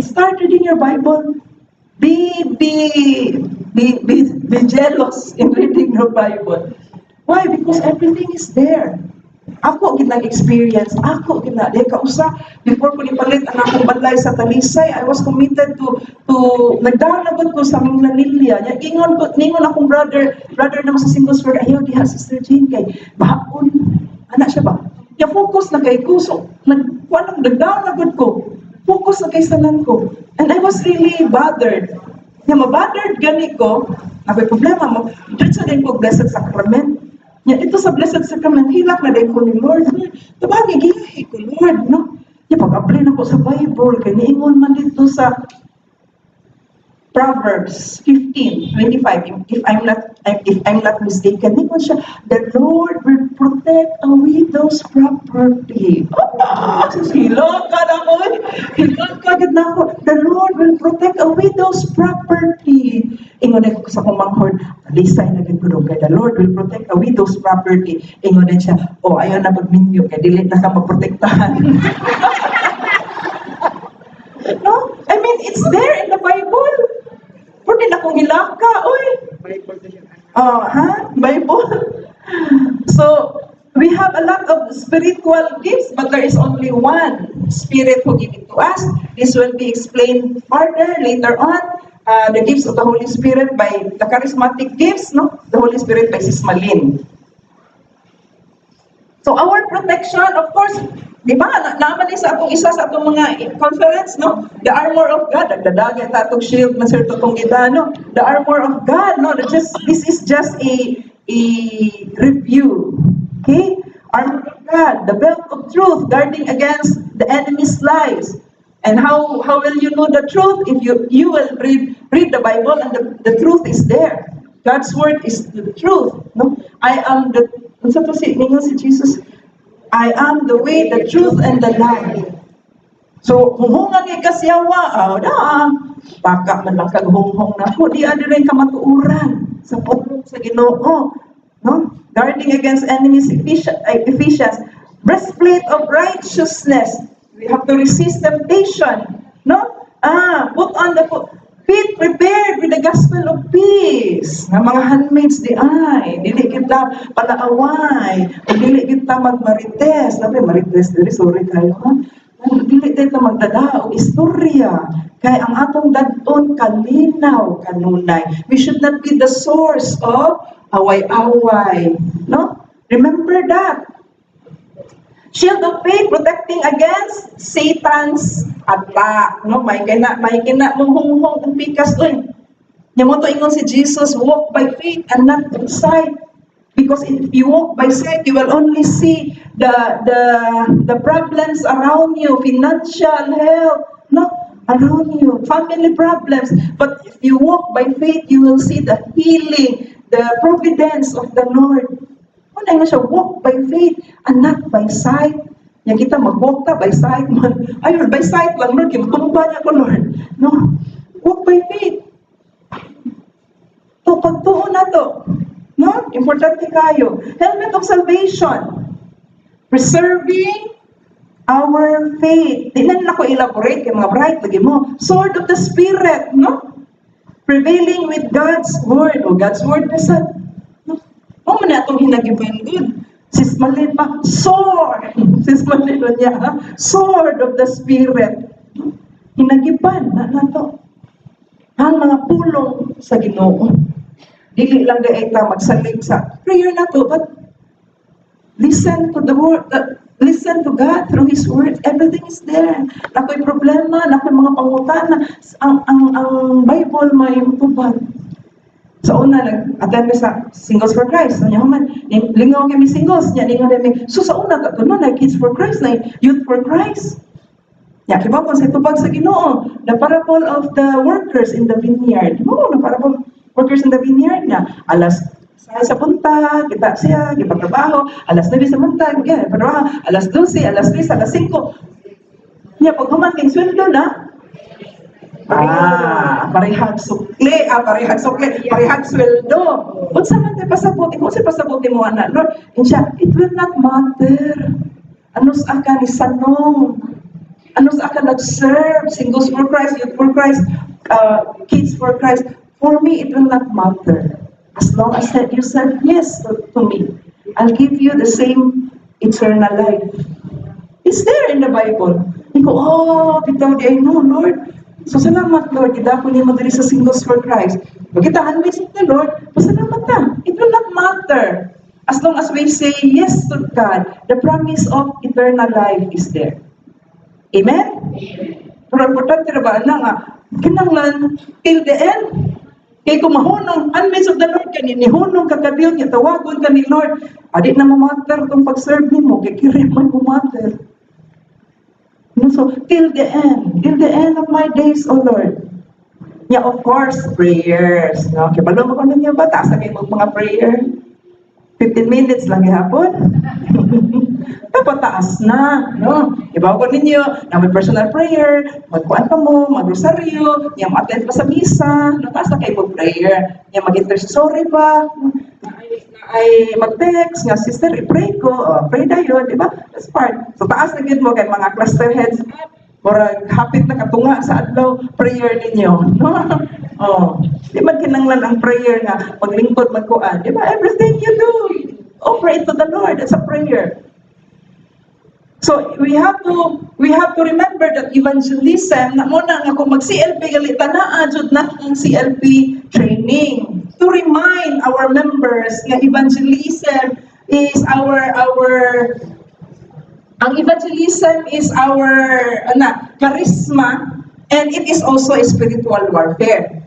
Start reading your Bible. Be jealous in reading your Bible. Why? Because everything is there. Ako ginag-experience, ako kausa, before ko nipalit ang akong balay sa Talisay, I was committed to nagdalagod ko sa Minglanilla. Ingon akong brother naman sa Singles Word, ayaw diha, Sister Jane, kay bahapon, anak siya ba? Focus na kay kuso, nagdalagod ko, focus na kay sanan ko. And I was really bothered. Mabothered gani ko, may problema mo, dito din ko Blessed Sacrament. Ito sa Blessed Sacrament, hilak na din ko ni Lord. Tabagi, giyahi ko, Lord, no? Pag-apply na ko sa Bible, kaya niingon man dito sa Proverbs 15:25, if I'm not mistaken, niingon siya, the Lord will protect a widow's property. Hilak ka na ko, hilak ka na ko, the Lord will protect a widow's property. Ingon ko sa kumanghon, Talisay na gagulong kay the Lord will protect a widow's property. Ingon din siya, ayaw na mag-minyo, kaya dili na ka maprotektahan. No? I mean, it's there in the Bible. Pwede na kong hilaka, oy. Bible. So, we have a lot of spiritual gifts, but there is only one Spirit who gave it to us. This will be explained further later on. The gifts of the Holy Spirit by the charismatic gifts, no? The Holy Spirit by Sis Malin. So our protection, of course, di ba, naman sa atong isa sa atong mga conference, no? The armor of God, nagdadagay ta atong shield na sir totong kita, no? The armor of God, no? This is just a review, okay? Armor of God, the belt of truth, guarding against the enemy's lies. And how will you know the truth? If you will read the Bible and the truth is there. God's word is the truth. No? I am the, unsa to si Jesus? I am the way, the truth, and the life. So, hunghungan ni kasyawa, baka man lang kaghunghong na ko, di adi rin kamatuuran sa pulong sa Ginoo. No? Guarding against enemies, Ephesians, breastplate of righteousness. We have to resist temptation. No? Put on the feet prepared with the gospel of peace. Nga mga handmaids di ay, dili kita palaaway, dili kita magmarites. Marites, sorry kayo, ha? Dili kita magdala o istorya. Kaya ang atong dadon kalinaw, kanunay. We should not be the source of away-away. No? Remember that. Shield of faith, protecting against Satan's attack. No, may kina mong hunghong ang pikas doon. Mo to ingon si Jesus, walk by faith and not by sight. Because if you walk by sight, you will only see the problems around you, financial health, no, around you, family problems. But if you walk by faith, you will see the healing, the providence of the Lord. Ano nga siya, walk by faith and not by sight. Yan kita mag-walk ta by sight man. Ay, Lord, by sight lang, Lord, kimatumba niya ko, Lord. No, walk by faith. To, pagtuon na to. No, importante kayo. Helmet of salvation. Preserving our faith. Di na ko elaborate kay mga bright, lagi mo. Sword of the Spirit, no? Prevailing with God's word. O God's word na sa mo man atong hinagiban good. Sis Malin pa, sword. Sis Malin niya, ha? Sword of the Spirit. Hinagiban na to. Ang mga pulong sa Ginoo. Dili lang ay ta magsalig sa prayer na to, but listen to the word, listen to God through His word. Everything is there. Nakoy problema, nakoy mga pangutana, ang Bible may tubag. Sa una, nag-attend mi sa Singles for Christ. Nya man, lingaw kami singles, nya lingaw kami. So sa una, katuno na Kids for Christ, na Youth for Christ. Ya, kibaw kung sa tubag sa Ginoo, the parable of the workers in the vineyard. Oo, the parable workers in the vineyard na alas sa punta, kita siya, kita trabaho, alas 9 sa punta, kita trabaho, alas 12, alas 3, alas 5. Nya, pag humanting sweldo na, parehag sukli, parehag sweldo. Unsa man tay pasabot, kung sa pasabot mo ana, Lord, insya, it will not matter. Anos aka ni sanong, anos aka nag-serve, Singles for Christ, Youth for Christ, Kids for Christ. For me, it will not matter. As long as you said yes to me, I'll give you the same eternal life. It's there in the Bible. Iko, bitaw di ay no, Lord. So salamat, Lord, idako niyo mo diri sa Singles for Christ. Magkitahan mo isip na, Lord, pasalamat na. It will not matter. As long as we say yes to God, the promise of eternal life is there. Amen? Pero importante na ba na nga, kinanglan till the end. Kaya kung mahunong, unmeans of the Lord ka, nihunong ka kabiyon, niya tawagon ka ni Lord, adi na matter itong pag-serve ni mo, kaya kiri man matter. So, till the end of my days, O Lord. Yeah, of course, prayers. No? Kaya balo mo kung niya ba, taas na kayo mga prayer. 15 minutes lang hapon. Tapataas na. No? Ibaw ko ninyo, na may personal prayer, magkuhan pa mo, mag-rosaryo, niya ma-attend pa sa misa, taas na kayo mag-prayer. Niya mag-intercessory pa, ay mag-text, nga sister, i-pray ko, pray tayo, di ba? That's part. So taas na gid mo kay mga cluster heads, or hapit na katunga sa adlaw, prayer ninyo. No? Di man kinanglan ang prayer nga, maglingkod, magkuhan. Di ba? Everything you do, pray to the Lord. That's a prayer. So we have to remember that evangelism na muna nga kung mag-CLP galita na jud na ang CLP training to remind our members nga evangelism is ang evangelism is our charisma, and it is also a spiritual warfare.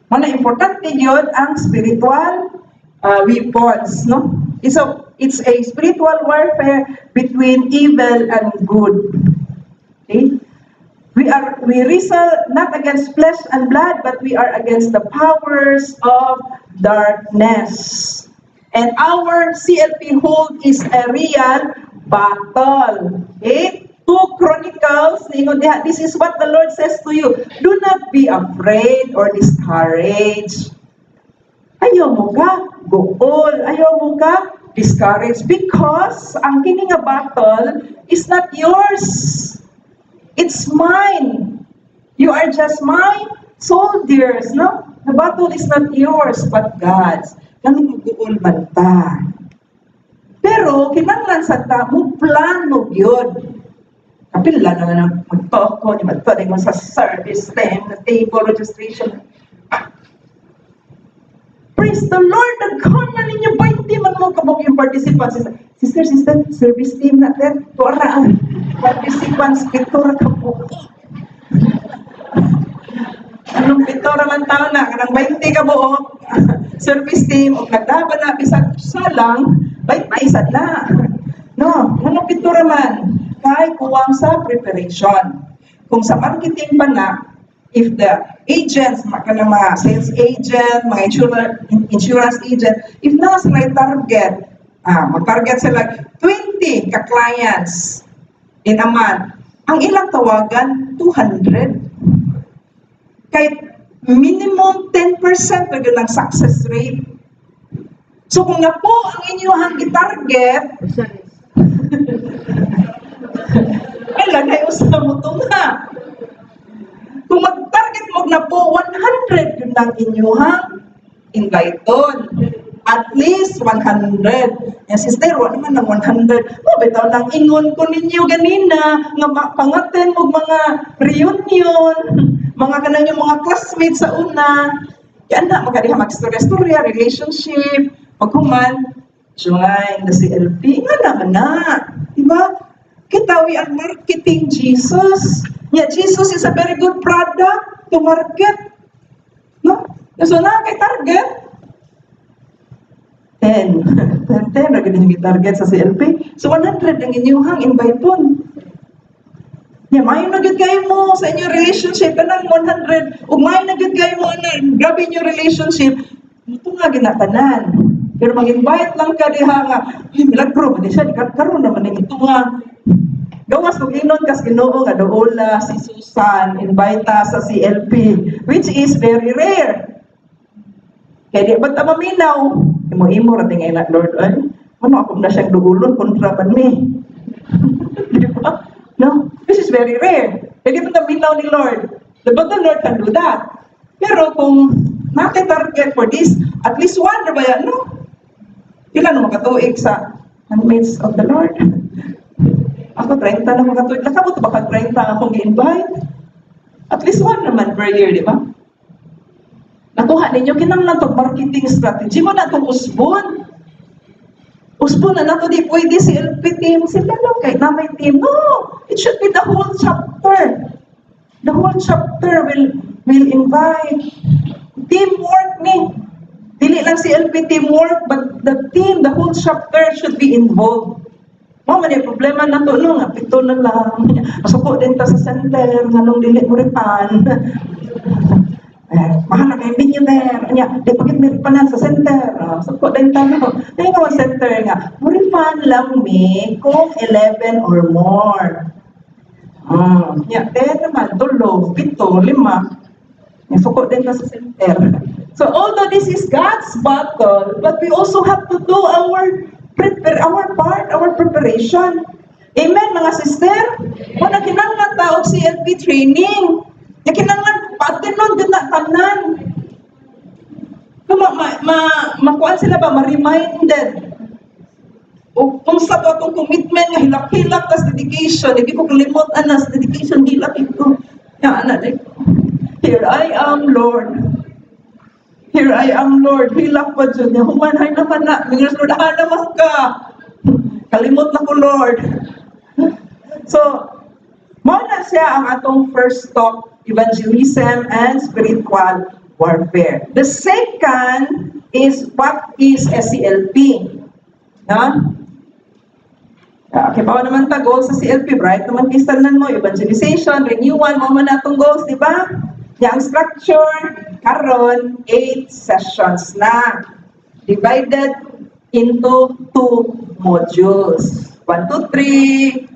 Mana importante yun ang spiritual weapons, no? It's a spiritual warfare between evil and good. Okay? We wrestle not against flesh and blood, but we are against the powers of darkness. And our CLP hold is a real battle. Okay? 2 Chronicles, this is what the Lord says to you. Do not be afraid or discouraged. Ayaw mo ka, gool. Ayaw mo ka, discouraged. Because ang kini nga battle is not yours. It's mine. You are just my soldiers, no? The battle is not yours, but God's. Nang mag-uul man ta. Pero, kinanglan sa ta, mo plano yun. Kapila na nga mag-talk ko, mag-talk mo sa service time, na table registration. Praise the Lord! Nagkaon na ninyo 20 man mo kabok yung participants. Sister, service team natin. Tuwara ang participants. Pitura ka po. Anong pitura man tao na? Kanang 20 ka buo. Service team. O nagdaban na, bisag salang, bayt-baysad na. No, anong pitura man? Kay kuwang sa preparation. Kung sa marketing pa na, if the agents, mga sales agent, mga insurance agent, if na sila target, mag-target sila 20 ka-clients in a month, ang ilang tawagan, 200. Kahit minimum 10% na yun ang success rate. So kung na po ang inyong i-target, kailan kayo sa mutunga. Kung mag-target mo na po, 100 yun lang inyuhang invite doon. At least 100. Yan, sister, wala naman ng 100. Bitaw lang ingon ko ninyo ganina, nga pangaten mo mga reunion, mga kanang yung mga classmates sa una. Yan na, magkadiha mag-storya-storya, relationship, paghuman, join the CLP. Nga naman na. Diba? Kita, we are marketing Jesus. Yeah, Jesus is a very good product to market. No? So na kay target, 10. 10 ra gid yung target sa CLP. So 100 ang inyuhang invite pon. Ya, may na gyud kayo mo sa inyong relationship kanang 100 ug may na gyud kayo mo na grabe inyong relationship. Ito nga ginatanan. Pero mag-invite lang ka diha nga, ay milagro man siya, karon naman ito nga. Gawas kung inon kas Ginoo nga doula si Susan invite sa CLP, which is very rare. Kaya di ba't maminaw? Imo-imo rating ay na, Lord, ay, ano ako na siyang duulon kontra man ni. Di ba? No? This is very rare. Kaya di ba't maminaw ni Lord? But the Lord can do that. Pero kung natin target for this, at least one, na ba yan, no? Pila na makatuig sa handmaids of the Lord? Ako 30 na makatuig. Nakabot ba ka 30 akong i-invite? At least one naman per year, di ba? Nakuha ninyo, kinanglan itong marketing strategy mo na itong usbon. Usbon na nato, di pwede si LP team, sila lang kahit na may team. No, it should be the whole chapter. The whole chapter will invite. Teamwork ni. Dili lang si LP teamwork, but the team, the whole chapter should be involved. Mo man yung problema na to, no, nga, pito na lang. Masuko din ta sa center, nga nung dili mo ripan. Mahal na kayo millionaire. Anya, di pagit may ripanan sa center. Masuko din ta, no. Kaya nga center nga, mo ripan lang mi kung 11 or more. Anya, 10 naman, 2, 7, 5. Masuko din ta sa center. So although this is God's battle, but we also have to do our part, our preparation. Amen, mga sister? Kung na kinanglan taog CLP training, na kinanglan patinon din na tanan. Kung makuan sila ba, ma-reminded. O kung sa to atong commitment nga hilak-hilak tas dedication, hindi ko kalimot anas dedication hilak ito. Ya ana dai. Here I am, Lord. Here I am, Lord. Hilak pa dyan niya. Humanay naman na. Mingas, Lord, naman ka. Kalimot na ko, Lord. So, muna siya ang atong first talk, evangelism and spiritual warfare. The second is what is SCLP. No? Okay, bawa naman ta goals sa CLP, right? Naman kistanan mo, evangelization, renewal, mga man natong goals, di ba? Yang structure, karon 8 sessions na. Divided into 2 modules. 1, 2, 3.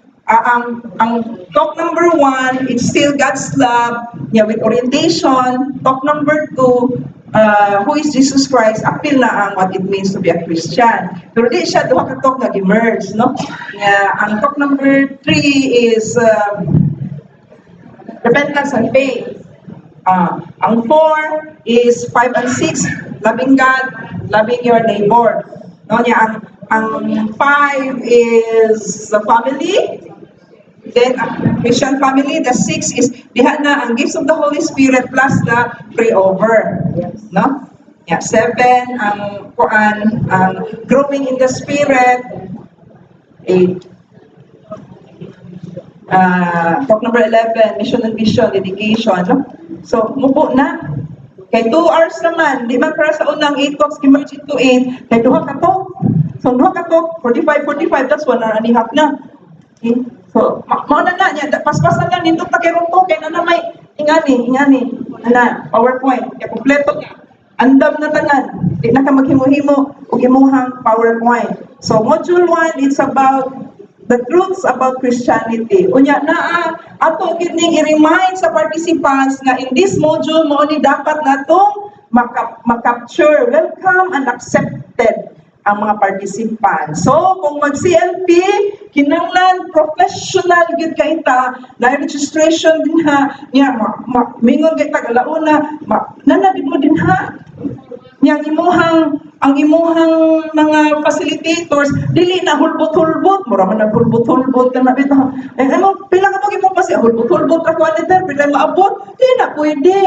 Ang talk number 1, it's still God's love, yeah, with orientation. Talk number 2, who is Jesus Christ? Appeal na ang what it means to be a Christian. Pero di siya duha ka talk nag-emerge, no? Yeah, ang talk number 3 is repentance and faith. Ang 4 is 5 and 6, loving God, loving your neighbor. No, niya, ang 5 is the family, then Christian family. The 6 is diha na ang gifts of the Holy Spirit plus the pray over. No? Yeah, 7 ang Quran, growing in the Spirit. 8. Talk number 11, mission and vision, dedication. No? So, mupo na. Kay 2 hours naman, di man para sa unang 8 talks, emerge into 8, kay 2 ka talk. So, 2 ka talk, 45, that's 1 hour and a half na. Okay? So, mauna na niya, paspasan lang, nindot na kay Roto, kay na may ingani, PowerPoint, kaya kompleto niya. Andam na tanan, di na ka maghimo-himo, ug imuhang PowerPoint. So, module 1, it's about the truths about Christianity. Unya na ato gid ning i-remind sa participants nga in this module mo ni dapat natong ma-capture, welcome and accepted ang mga participants. So kung mag-CLP, kinanglan professional gid kay ta, na registration din ha, nya mingon kay tagalauna, nanabid mo din ha. Yang ang imuhang mga facilitators dili na hulbot-hulbot, mura man hulbot-hulbot ka na bitaw. Ano pila ka mo gimo pa siya hulbot-hulbot ka kuan pila maabot, di na pwede.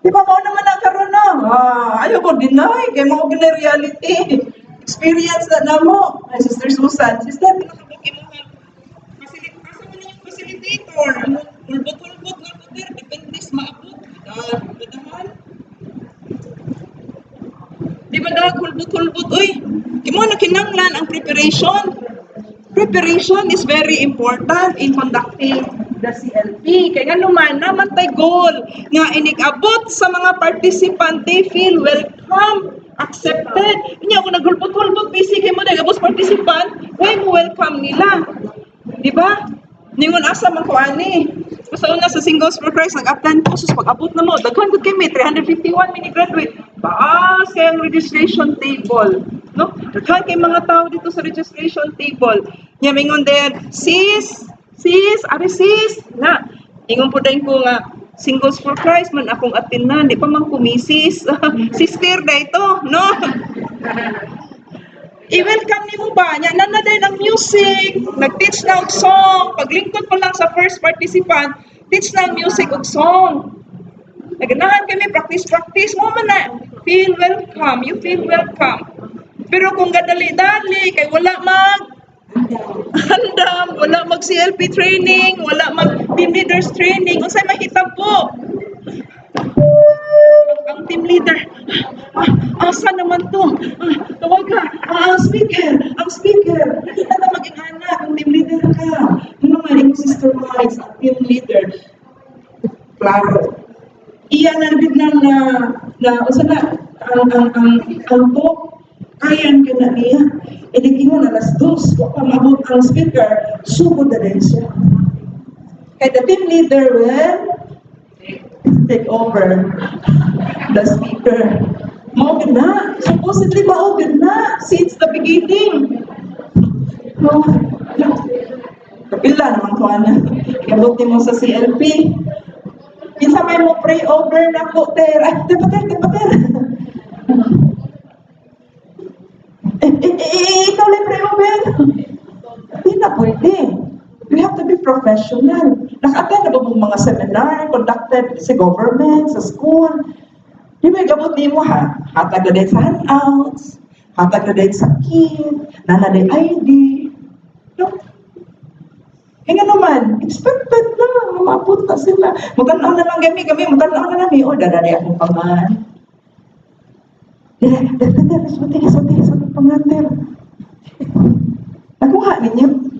Di ba mo naman na karon no? Ayo ko deny kay mo gina reality. Experience na namo. Ay Sister Susan, sister pila ka mo imuhang facilitator, hulbot-hulbot na poder depende sa maabot. Badahan. Di ba madag hulbot-hulbot, uy. Imo na kinanglan ang preparation. Preparation is very important in conducting the CLP. Kaya nga naman, naman tayo goal nga inig-abot sa mga participant, they feel welcome, accepted. Kanya kung naghulbot-hulbot, busy kayo mo na gabos participant, why mo welcome nila? Di ba? Ningon asa man ko ani. Basta una sa Singles for Christ, nag-apply ko, sus pag-abot na mo, daghan ko kami, 351 mini-graduate. Baas kaya ang registration table. No? Daghan kay mga tao dito sa registration table. Nya mingon din, sis, na. Ingon po din ko nga, Singles for Christ man akong atinan, di pa man kumisis. Sister na ito, no? I-welcome ni mo ba? Nya na din ang music, nag-teach na og song. Paglingkod pa lang sa first participant, teach na ang music og song. Naganahan kami, practice mo man na. Feel welcome, you feel welcome. Pero kung gadali-dali, kay wala handam, wala mag CLP training, wala mag team leaders training, unsay mahitabo? Ang team leader, asa naman to? Tawag ka, ang speaker, hindi na maging anak, ang team leader ka. Ano naman, yung sister wives, ang team leader. Klaro. Iyan ang biglang usa na, ang po, kayan ka na niya. E di ingon alas 2, kung mabot ang speaker, sugod na rin siya. Kaya the team leader will take over the speaker. Maugid na. Supposedly maugid na since the beginning. No. Kapila naman ko ana. Ikabot mo sa CLP. Kinsa may mo pray over na po, ter. Ay, tepater. Ikaw lang pray over. Hindi na pwede. We have to be professional. Naka-attend na ba mong mga seminar conducted sa government, sa school? Di ba gabot ni mo ha? Hatag na din sa handouts, hatag na din sa kit, nana din ID. No? Kaya naman, expected na, maput na sila. Magtanaw na lang kami, magtanaw na namin. O, dadari akong pangan. Sa pangater. Nakuha ninyo.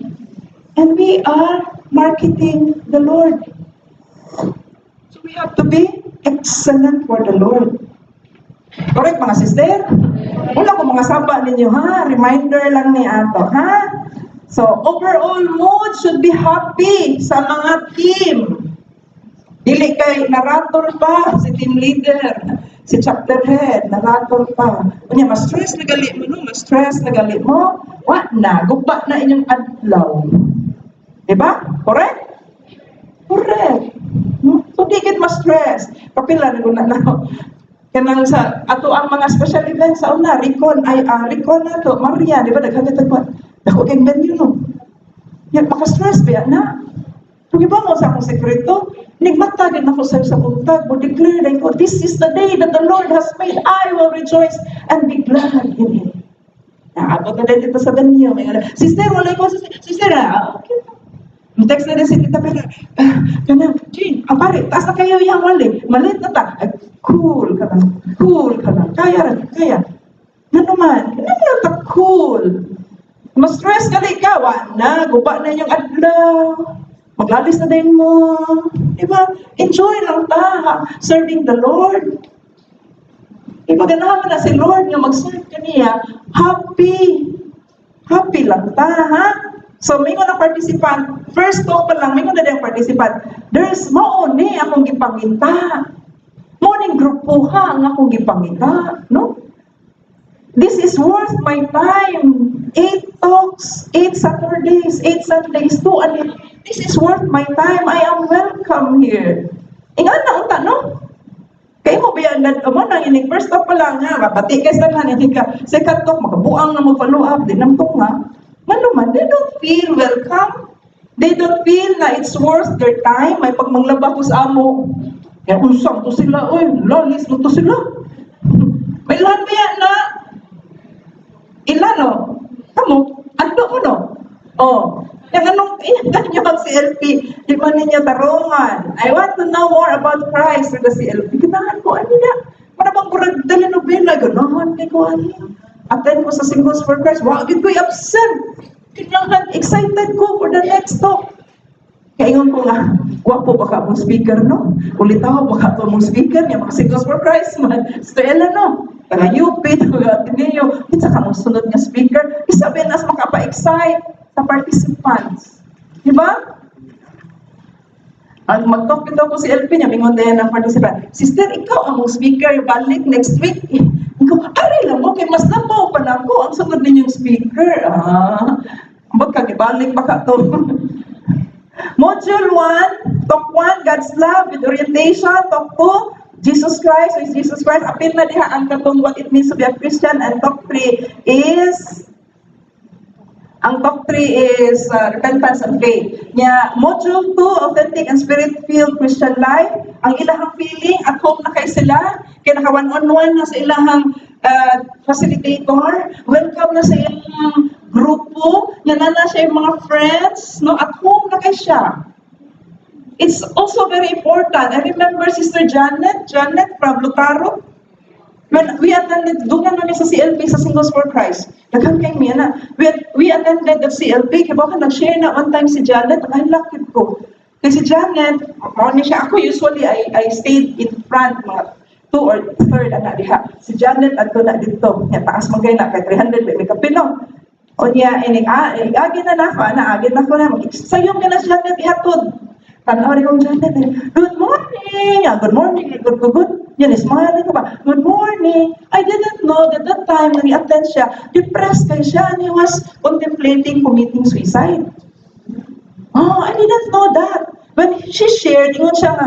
And we are marketing the Lord. So we have to be excellent for the Lord. Correct mga sister? Wala ko mga saba ninyo ha. Reminder lang ni ato ha. So overall mood should be happy sa mga team. Dili kay narrator pa si team leader, si chapter head, narrator pa. Kunya mas stress na gali mo no, mas stress na gali mo. Wa na, guba na inyong adlaw. Diba? Correct? Correct. No? So, di kit ma-stress. Kapila na kanang sa ato ang mga special events sa una, Recon na to, Maria, di ba? Nagkagatan ko, dako kayong venue, no? Yan, maka-stress ba na? Kung iba mo sa akong sekreto, nigmatagin ako sa buntag, mo declare na ko, this is the day that the Lord has made, I will rejoice and be glad in it. Naabot na din dito sa venue. Sister, wala ko, sister, okay. Text na rin si Tita Pera, kanang, Jane, ang pare, taas na kayo yung wali, malit na ta, ay, cool ka lang, kaya. Nga naman, kanang ta cool. Mas stress ka na ikaw, na, guba na yung adlaw, maglalis na din mo, diba? Enjoy lang ta, serving the Lord. Ipaganahan na si Lord nga mag-serve ka niya, happy lang ta, ha? So, may mga participant, first talk pa lang, may mga na participant, there's mauni akong gipangita. Morning group po ha, ang akong gipangita, no? This is worth my time. 8 talks, 8 Saturdays, 8 Sundays, 2 and this is worth my time. I am welcome here. Ingan na unta, no? Kaya mo ba yan, nang inig, first talk pa lang nga, mapati kayo sa nanin ka, second talk, makabuang na mag-follow up, din ang talk nga. Manuman, they don't feel welcome. They don't feel na it's worth their time. May pagmanglaba ko sa amo. Kaya usang to sila, oy, lalis mo to sila. May lahat ba yan na? Ilan, no? Kamu, ando mo, no? Oh, yung anong, ganyan ang CLP, di man ninyo tarungan. I want to know more about Christ with the CLP. Kinahan ko, ano na? Para bang burag dali no pila, ganahan kay ko ani. Attend ko sa Singles for Christ, wag gid ko'y absent. Kailangan, excited ko for the next talk. Kaingon ko nga, wapo ba ka mong speaker, no? Ulitaw ba ka mong speaker, niya mga Singles for Christ man. Sister Ella, no? Para UP, Ateneo, kita ka mong sunod nga speaker. Isabi nas makapa-excite sa participants. Diba? Ang mag-talk ito ko si LP niya, mingon din ng participant. Sister, ikaw ang mong speaker, balik next week. Ikaw, aray lang mo, kay mas nabaw pa na ako ang sunod ninyong speaker. Ba't ka, ibalik ba ka to? Module 1, Talk 1, God's Love with Orientation. Talk 2, Jesus Christ, who is Jesus Christ. Apil na diha ang katong what it means to be a Christian. And Talk 3 is, repentance and faith. Module 2, Authentic and Spirit-Filled Christian Life. Ang ilahang feeling, at home na kay sila. Kaya naka one-on-one na sa ilahang facilitator. Welcome na sa ilang grupo, yan na siya yung mga friends, no? At home na kayo siya. It's also very important. I remember Sister Janet from Lutaro. When we attended, doon na sa CLP, sa Singles for Christ. Daghang kay Mia na. We attended the CLP, kaya baka nag-share na one time si Janet, ay lakit ko. Kasi si Janet, ako usually, I stayed in front, mga 2 or 3rd, anak diha. Si Janet, ato na dito. Yan, taas magay na, kay 300, may kapino. O niya, agin na ako na, sayong ka na siya na ihatod. Tanaw rin kong Janet, good morning, good, yan, smile ko ba, good morning. I didn't know that time when he attend siya, depressed kayo siya, and he was contemplating committing suicide. Oh, I didn't know that. When she shared, ingon siya nga,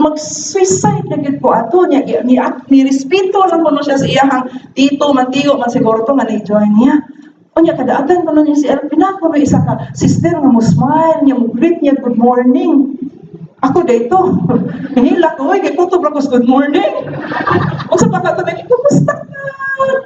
mag-suicide na gid ko ato niya, ni-respeto lang ko siya sa iyahang tito, mantiyo, man siguro to, nga na-join niya. O niya, kadaatan ko niya si Elpina, ko isa ka, sister nga mo smile, niya mo greet niya, good morning. Ako dito, hinila ko, kaya kutob ko good morning. O sa pagkatabi, kumusta ka?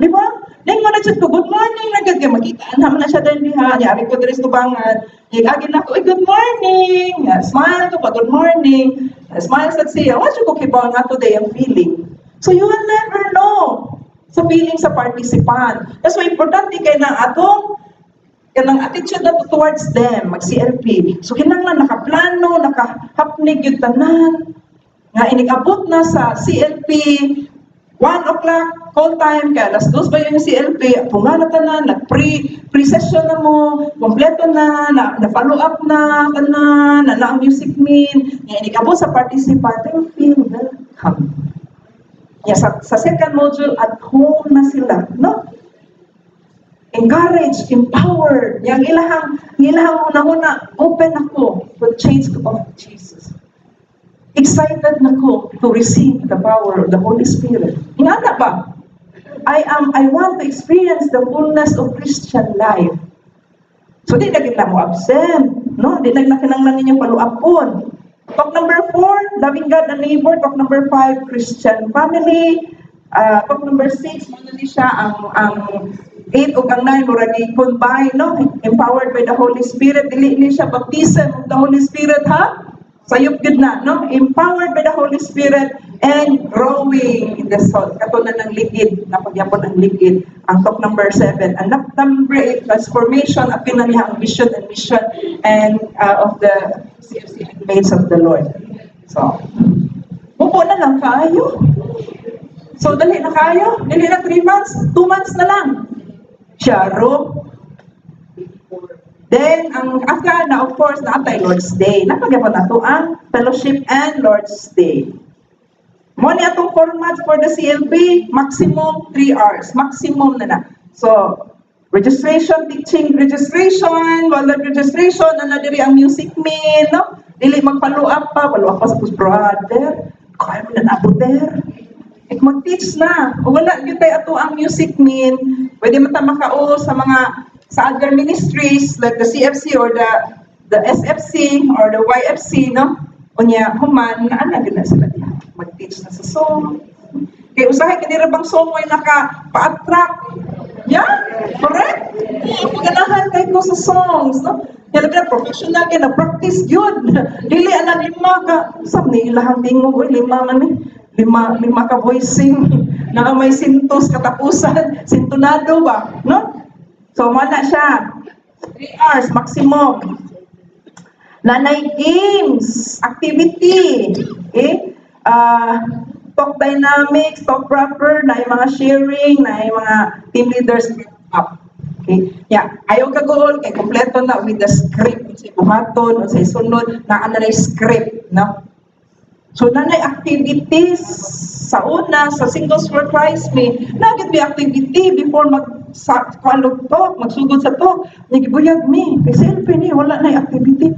Di ba? Neng mo na siya ko, good morning, nagad ka, makitaan naman na siya din diha, niyari ko din tubangan. Agin ako, good morning. Smile ko pa, good morning. Smile sa siya, what you ko kibaw nga today ang feeling. So you will never know sa feeling sa participant. That's why importante kay na atong kanang attitude na towards them, mag-CLP. So kinahanglan nakaplano, nakahapnig yung tanan, nga inigabot na sa CLP, 1 o'clock, call time, kaya alas 2 ba yung CLP, punga na tanan, nag-pre-session na mo, kompleto na follow up na, tanan, na ang music mean, nga inigabot sa participant, they feel welcome. Yeah, sa second module, at home na sila, no? Encourage, empower, yung ilahang una-una, open ako to the change of Jesus. Excited na ko to receive the power of the Holy Spirit. Ingana ba? I want to experience the fullness of Christian life. So, di na kita mo absent, no? Di na kinanglan ninyong paluapon. Talk number 4, loving God and neighbor. Talk number 5, Christian family. Talk number 6, manali siya ang 8 o ang 9, muragi combine, no? Empowered by the Holy Spirit. Dili siya baptism of the Holy Spirit, ha? Sayop good na, no? Empowered by the Holy Spirit and growing in the soul. Katulad ng ligid, napagyapon ang ligid. Ang talk number 7. And number 8, transformation, apil na niya ang vision and mission and of the CFC handmaids of the Lord. So, buko na lang kayo. So, dali na kayo. Dali na 3 months, 2 months na lang. Sharo. Then, ang after na, of course, naatay Lord's Day. Napagyapon na ito ang fellowship and Lord's Day. Mo ni atong format for the CLB, maximum 3 hours. Maximum na na. So, registration, teaching registration, wallet registration, na diri ang music mean, no? Dili mag-follow up pa sa brother. Kaya mo na nabuter. Mag-teach na. O wala, yun tayo ato ang music mean. Pwede mo tayo makao sa other ministries like the CFC or the SFC or the YFC, no? O niya, human, na na sila niya. Mag-teach na sa song. Kaya usahay, kanirabang song ay naka-pa-attract. Yeah, correct? Maganahan kayo ko sa songs, no? Yan na professional kayo, na-practice yun. Dili, anak, 5 ka. Sab ni ilahang tingog, 5 man eh. 5 ka voicing. na may sintos katapusan, sintonado ba, no? So, wala siya. 3 hours maximum. Nanay games, activity, okay? Talk dynamics, talk proper, na yung mga sharing, na yung mga team leaders up. Okay? Yeah, ayaw ka goal, kay kompleto na with the script, unsay buhaton, unsay sunod, na script, no? So, nanay activities, sa una, sa Singles for Christ Me, nagit may activity before talk, magsugod sa talk. Nagibuyag mi, kasi LP wala na activity.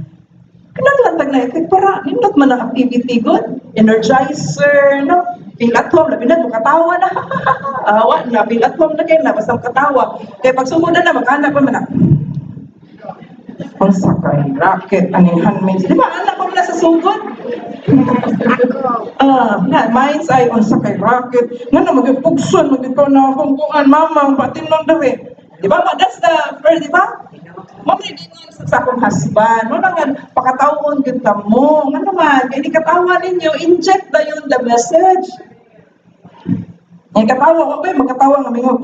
Kinaglatag na activity para, nindot man ang activity good, energizer, no? Feel at home, labi na, katawa na, awa na, feel at home na kayo na, basta katawa. Kaya pag sumod na, mag-anak pa man na. Ang sakay, racket, anihan means, di ba, anak pa man na sa sugod? Minds ay on sakay racket, nga na magipugson, magito na akong kuan, mamang, patin lang daw eh. Di ba, that's the first, di ba? Mamrigingon sa akong husband, mo naman, pakatawon yun ka mo, nga naman, kaya di katawa ninyo, inject na yun the message. Yung katawa, okay, magkatawa nga mingo,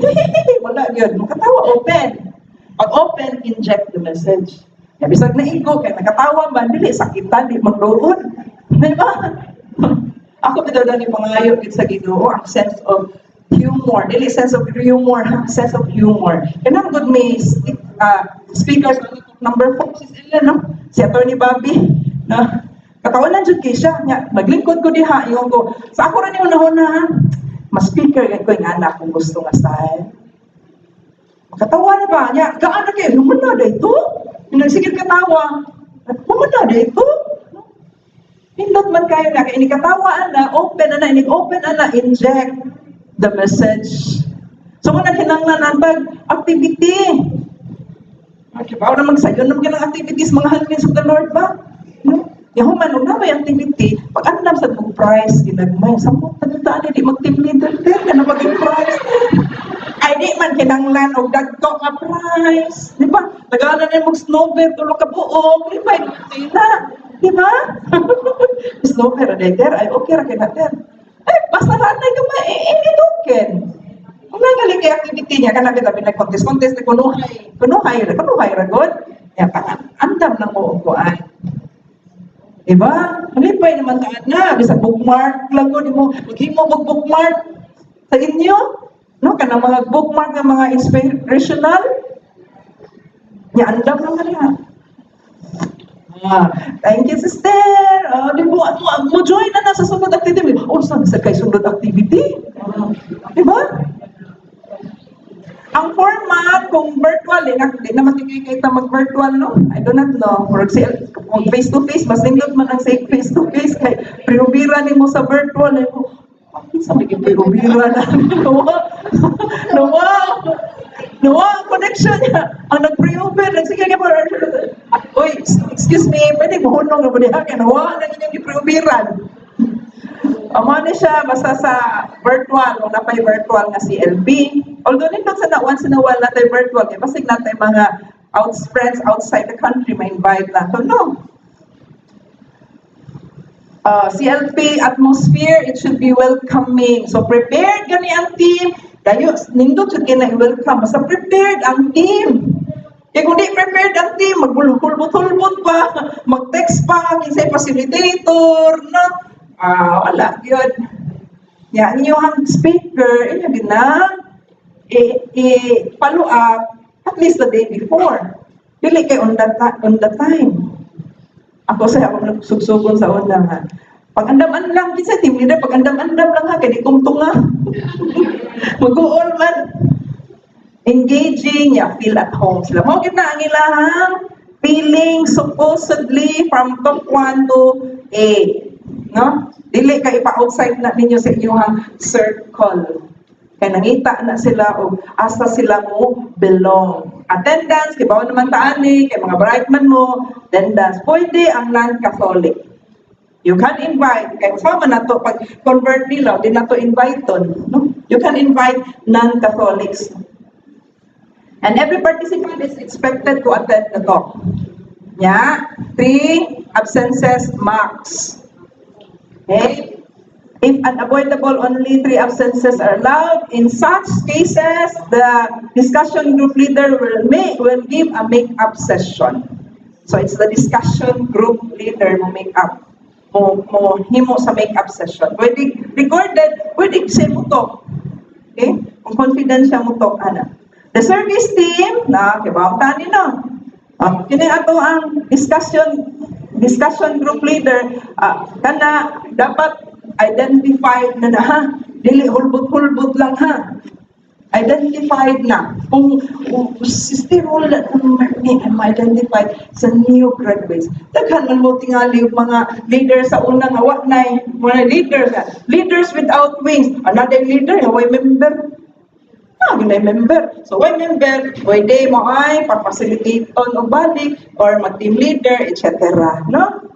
wala yun, magkatawa, open. Pag open, inject the message. Kaya bisag na ego, kaya nagkatawa ba, dili, sakitan, di magdoon. Di ba? Ako bitaw na ni pangayo sa Ginoo ang sense of humor, dili sense of humor, sense of humor. Kanang good may speakers number 4 si Ellen, no? Si Attorney Bobby, na katawanan jud kay siya nya naglingkod ko diha yung ko. Sa ako rin yung nahuna, mas speaker kay ko yung anak kung gusto nga style. Makatawa na ba nya? Gaan na kay lumun na dayto. Nagsigil katawa. Lumun na dayto. Pindot man kayo na, kaya inikatawa na, open na, inik-open na, inject the message. So, muna kinanglan pag activity. Okay, bawal naman sa'yo, naman ka ng activities, mga handlings of the Lord ba? No? Yung human, na may activity, pag andam sa book prize, ginagmay, samot, nagdaan, di mag-team leader, ka na maging prize. Ay, di man kinanglan, o dagko nga prize. Di ba? Nagana na yung mag-snowbird, tulog ka buong, di ba? Na. Di ba? Snow pero dagger, ay okay ra kay natin. Ay, basta ranay ka ba, token. Kung nagaling kay activity niya, kanabit nag-contest, na kunuhay ra god. Yan, andam ng uupuan. Di ba? Malipay naman taan na, bisa bookmark lang ko, di mo, maghimo mag-bookmark sa inyo. No, kanang mga bookmark ng mga inspirational. Yan, andam naman niya. Thank you, sister. Di mo join na sa sunod activity. Saan sa kay sunod activity? Di ba? Ang format, kung virtual, di na matigay kayo mag-virtual, no? I do not know. Kung face-to-face, mas nindot man ang say face-to-face, kay priubira ni mo sa virtual, eh mo, sa maging priubira na. Nawa, ang connection niya. Ang nag-pre-open, nagsige ka pa. Uy, excuse me, pwede mo hunong na mo niya. Nawa, na inyong i-pre-operan. Amo na siya, basta sa virtual, kung napay virtual nga si LB. Although nito sa once in a while natin virtual, eh, pasig natin mga friends outside the country, may invite na. So, no. CLP atmosphere, it should be welcoming. So, prepared gani ang team. Dayo, nindot sa kina-welcome. Basta prepared ang team. Kaya kung di prepared ang team, magbulbot-hulbot pa, mag-text pa, kinsay facilitator, no? Wala, yun. Yan, inyong speaker, inyo gina, follow up at least the day before. Dili kay on the time. Ako sa ako nagsugsugon sa una nga. Pag-andam-andam lang, kinsa team leader, pag-andam-andam lang ha, kaya di kumtunga. Mag-uol man. Engaging, feel at home sila. Mo kita ang ilahang feeling supposedly from top 1 to 8. No? Dili ka ipa-outside na ninyo sa inyong circle. Kaya nangita na sila o asa sila mo belong. Attendance, kay bawa naman taani, kay mga brightman mo, attendance. Pwede ang non-Catholic. You can invite, kaya kasama na to, pag convert nila, di na to invite on. No? You can invite non-Catholics. And every participant is expected to attend the talk. Yeah, 3 absences max. Okay? If unavoidable, only 3 absences are allowed. In such cases, the discussion group leader will give a make-up session. So it's the discussion group leader mo make-up. Mo himo sa make-up session. Pwede recorded, pwede siya mo to. Okay? Kung confidential mo to, ana. The service team, na, kibaw tani no. Kini ato ang discussion group leader, kana dapat identified na ha. Dili hulbot-hulbot lang ha. Identified na. Kung sister roll number ni identified sa new graduates. Daghan man mo tingali yung mga leaders sa unang hawa na mga leaders without wings. Another leader, why member? Ginay member. So why member? Pwede mo ay pag-facilitate on o balik or mag-team leader, etc. No?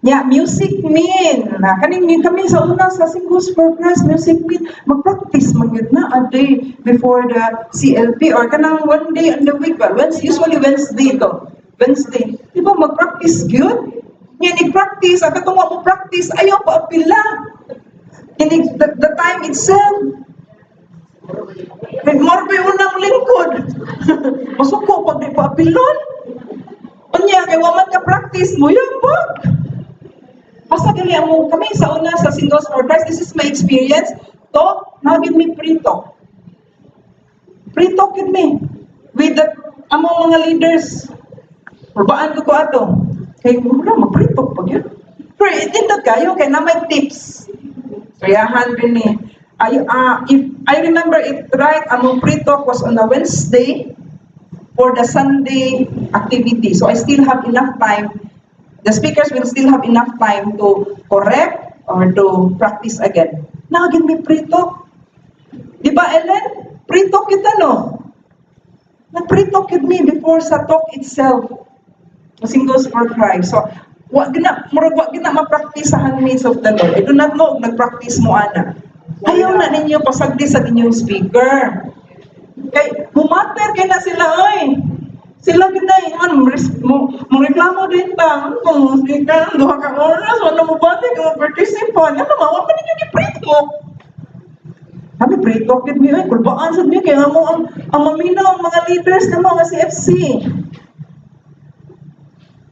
Yeah, music mean. Kaning kami sa una sa Singles for Christ, music mean. Mag-practice magyud na a day before the CLP or kanang one day on the week. Usually Wednesday to. Wednesday. Di ba mag-practice gyud? Nga ni-practice, katong mo practice, ayaw pa apila. The time itself. More pa unang lingkod. Masuko pag di pa apilon. Unya, kay waman ka practice mo, yan ba? Basta gali mo kami sa una sa Singles for Christ, this is my experience. To, nagin mi prito. Prito gid mi. With the among mga leaders. Urbaan ko ato. Kay mura maprito pag yun. Pero itindot kayo kay na may tips. Kayahan rin ni. If I remember it right, among prito was on a Wednesday for the Sunday activity. So I still have enough time. The speakers will still have enough time to correct or to practice again. Nagin may prito. Di ba, Ellen? Prito kita, no? Nag-prito kid me before sa talk itself. Singles for Christ. So, wag gina ma-practice sa handmaids of the Lord. I do not know, nag-practice mo, ana. Ayaw na ninyo pasagdi sa inyong speaker. Kay, humater kay na sila, oy. Sila ginay, mo reklamo din ta, kung speaker, duha ka oras, wala mo ba, kung participant, ano, mawa pa ninyo ni-prito. Kami prito, kid mi, kulbaan sa mi, kaya mo ang maminaw, ang mga leaders na mga CFC.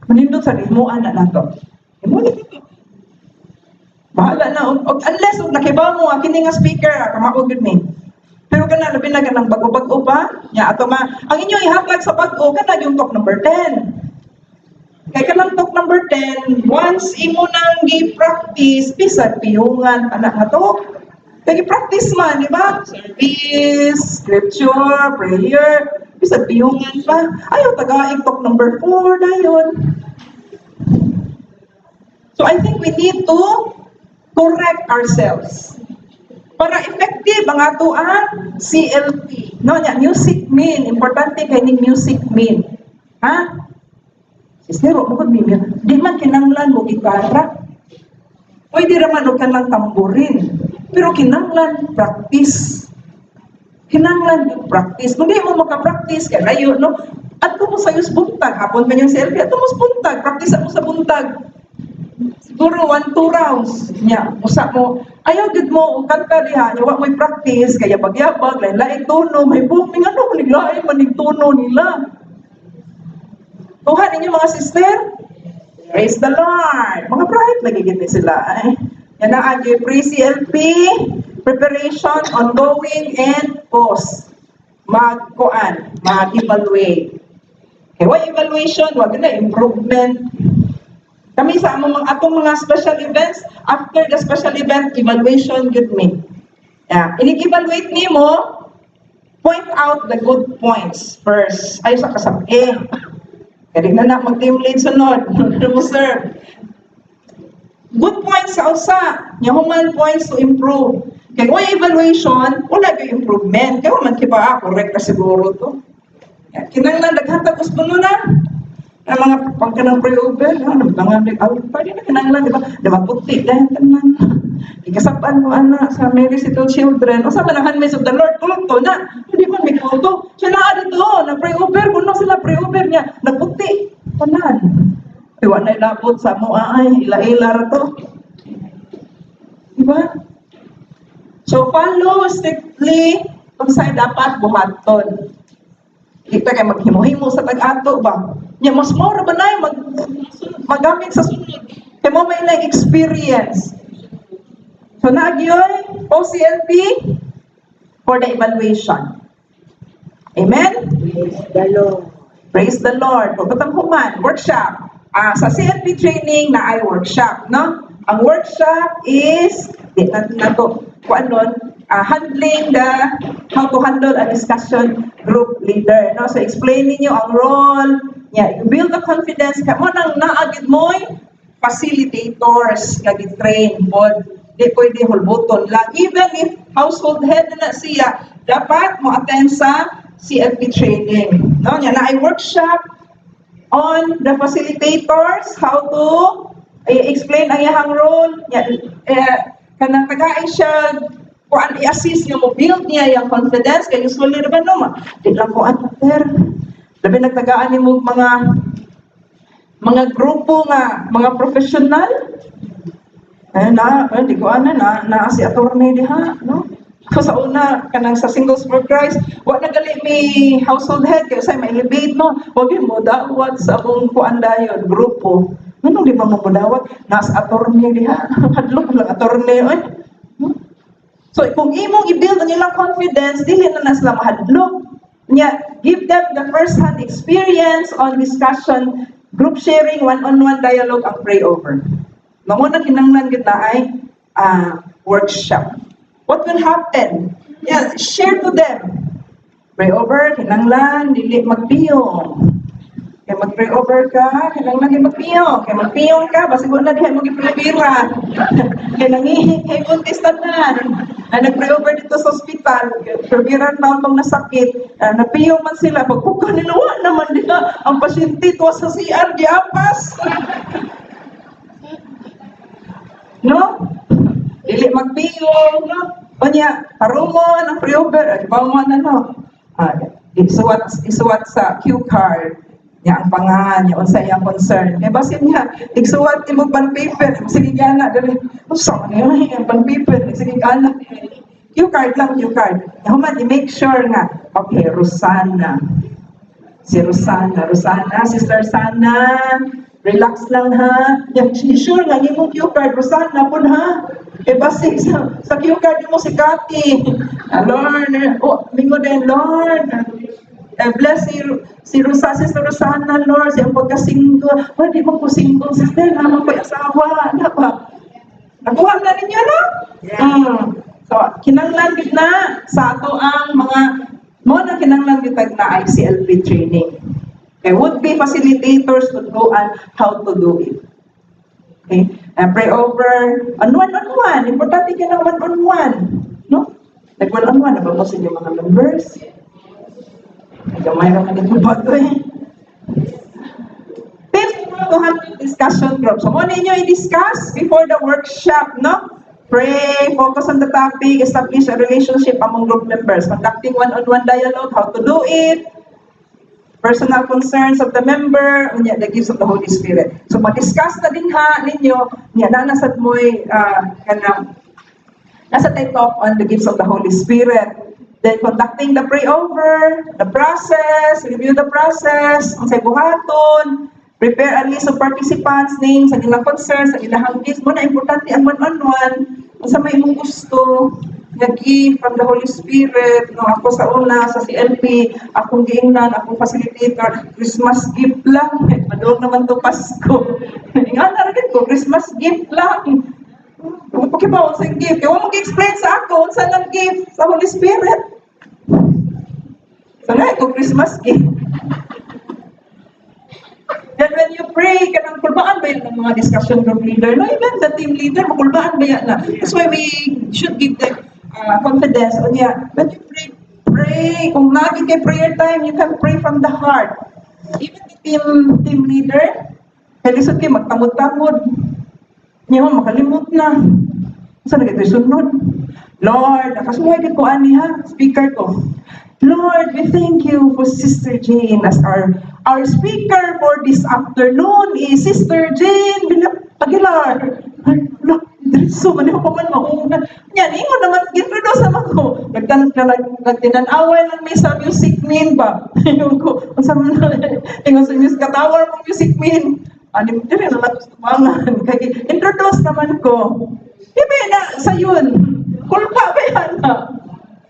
Manindot sa mo, anak na to. Bahala na, unless nakibaw mo, kini nga speaker, kamaugod mi. Pero kana labi na kanang bago-bago pa, nya ato ang inyo ihatag sa bago kana yung talk number 10. Kay kanang talk number 10, once imo nang gi-practice, bisag piyungan anak nga to. Kay practice man, di ba? Service, scripture, prayer, bisag piyungan pa. Ayaw tagaig talk number 4 dayon. So I think we need to correct ourselves. Para effective ang ato ang CLP. No, nya music mean, importante kay ning music mean. Ha? Sister, mo kag mimya. Di man kinanglan mo gitara. Pwede ra man og kanang tamborin. Pero kinanglan practice. Kinanglan yung practice. Kung di mo maka-practice kay layo, no? Adto mo sa yus buntag, hapon man yung CLP, adto mo sa buntag, practice mo sa buntag. Siguro 1-2 rounds nya usa mo ayaw gid mo kanta diha nya wa mo'y practice kaya pagyabag lain-lain tono may booming ano niglain man ning tono nila. Tuhan ninyo mga sister, praise the Lord. Mga bright lagi gid sila ay. Yan na adyo pre-CLP preparation, ongoing and post. Mag-evaluate. Okay, what evaluation? Wag na improvement. Kami sa atong mga special events, after the special event, evaluation good me. Yeah. Inig-evaluate nimo, point out the good points first. Ayaw sa kasabi. Kaya na mag-team lead sunod. Mo sir. Good points sa usa. Human points to improve. Kaya kung evaluation, wala kayo improvement. Kaya man kiba, correct na siguro to. Yeah. Kinanglan, naghatag gusto na. Ang mga pagkanang pre-over, nagtangan din, pwede na kinanglan, di ba? Di ba, puti, dahil tanan. Ikasapaan mo, anak, sa Mary's Little Children. O sa manahan may of the Lord, kulto na. Hindi man may kulto. Siya na dito, na pre-over, kung sila pre-over niya, nagputi, tanan. Iwan na ilabot sa mo, ay, ila-ila to. Di ba? So follow strictly kung saan dapat buhaton. Kita kay maghimo-himo sa tag-ato ba? Nya mas mura ba na magamit sa sunod. Kay mo may experience. So nagyoy OCLP for the evaluation. Amen? Praise the Lord. Praise the Lord. Pagkatang human, workshop. Sa CLP training na ay workshop, no? Ang workshop is, handling how to handle a discussion group leader, no? So explain ninyo ang role, you build the confidence, kamo nang naagid mo'y facilitators, train pod. Di pwede hulbuton lang. Even if household head na siya, dapat mo attend sa CLP training. No, nya na ay workshop on the facilitators, how to explain ang iyang role. Kanang tagaay siya, kung i-assist niya mo, build niya yung confidence, kaya usually naman no, di lang ko labi nagtagaan ni mo mga grupo nga, mga professional, di ko na si attorney diha, no? So sa una, kanang sa Singles for Christ, wag na gali may household head, kaya say ma-elevate mo, wag yun mo dawat sa akong kuandayon, grupo. Anong di ba mo dawat? Nasa attorney diha, hadlok lang attorney, oy. So kung imong i-build ang ilang confidence, dili na sila mahadlok. Give them the first-hand experience on discussion, group sharing, one-on-one dialogue, ang pray over. Mamuna kinanglan kita ay workshop. What will happen? Share to them. Pray over, kinanglan, dili magpiyong. Kaya mag-pray over ka, kinanglan di magpiyong. Kaya magpiyong ka, basi na dihay mo gipilabira. Kaya nangihik, kaya buntis tanan. Nag-pray over dito sa ospital, perbiran na itong nasakit. Napiyong man sila, pagpuka niluwa naman nila. Ang pasyente tuwa sa CR, di apas. No? Dili magpiyong, no? Kanya, parumon ang pre-over, bawang ano, isuwat sa cue card, niya ang pangan, niya unsa iyang concern. Kaya basin niya, isuwat ni mo pan paper, sige gana, dali, usang niya, yung pan paper, sige gana, cue card lang, cue card. Human, i-make sure nga, okay, Rosana, si Rosana, Sister Sana, relax lang ha. Sure nga, hindi mo cue card, Rosana po ha. Eh basi sa cue card mo si Cathy. Lord, mingo din, Lord. Bless si Sister Rosana, Lord, siyang pagka-single. Di mo po single, sister, naman ko yung asawa. Ano ba? Nakuha na ninyo, no? Yeah. So, kinanglan na sa ato ang mga na kinanglan bitag na ICLP training. Okay, would-be facilitators would go on how to do it. Okay? And pray over on one-on-one. Importante ka ng one-on-one. No? Like one-on-one, nababa sa inyo mga members. Gamay naman ito bago eh. Tips to handle discussion group. So, muna ninyo i-discuss before the workshop, no? Pray, focus on the topic, establish a relationship among group members, conducting one-on-one dialogue, how to do it, personal concerns of the member, the gifts of the Holy Spirit. So, mag-discuss na din ninyo, nasad mo'y, nasa tayo talk on the gifts of the Holy Spirit. Then, conducting the pray-over, the process, review the process, ang say buhaton, prepare a list of participants, names, ang ilang concerns, ang ilang gifts. Muna, importante ang one-on-one, kung sa may mong gusto, nag-give from the Holy Spirit, no, ako sa una, sa CLP, akong giingnan, akong facilitator, Christmas gift lang, madoon naman to Pasko. Nga na rin ko, Christmas gift lang. Pagkibaw sa gift, kaya huwag mag-explain sa ako, saan ang gift sa Holy Spirit. So nga, ito Christmas gift. Then when you pray, kanang kulbaan ba yun ng mga discussion group leader? No, even the team leader, makulbaan ba yan na? That's why we should give them confidence. O niya, when you pray, kung lagi kay prayer time, you can pray from the heart. Even the team leader, kalisod kayo magtamod-tamod. Niya mo, makalimot na. Saan na kayo sunod? Lord, nakasuhay din ko ani ha, speaker ko. Lord, we thank you for Sister Jane as our speaker for this afternoon is Sister Jane Aguilar. Diretso man ako man mauna. Yan, ingon naman, ginrodos naman ko. Nagtinanaway lang may sa music min ba? Ingon ko, unsa man ingon sa music, katawar mo music min. Ano, dire na lang gusto mangan. Kaya, introduce naman ko. Ibe na, sa yun. Kulpa ba yan na?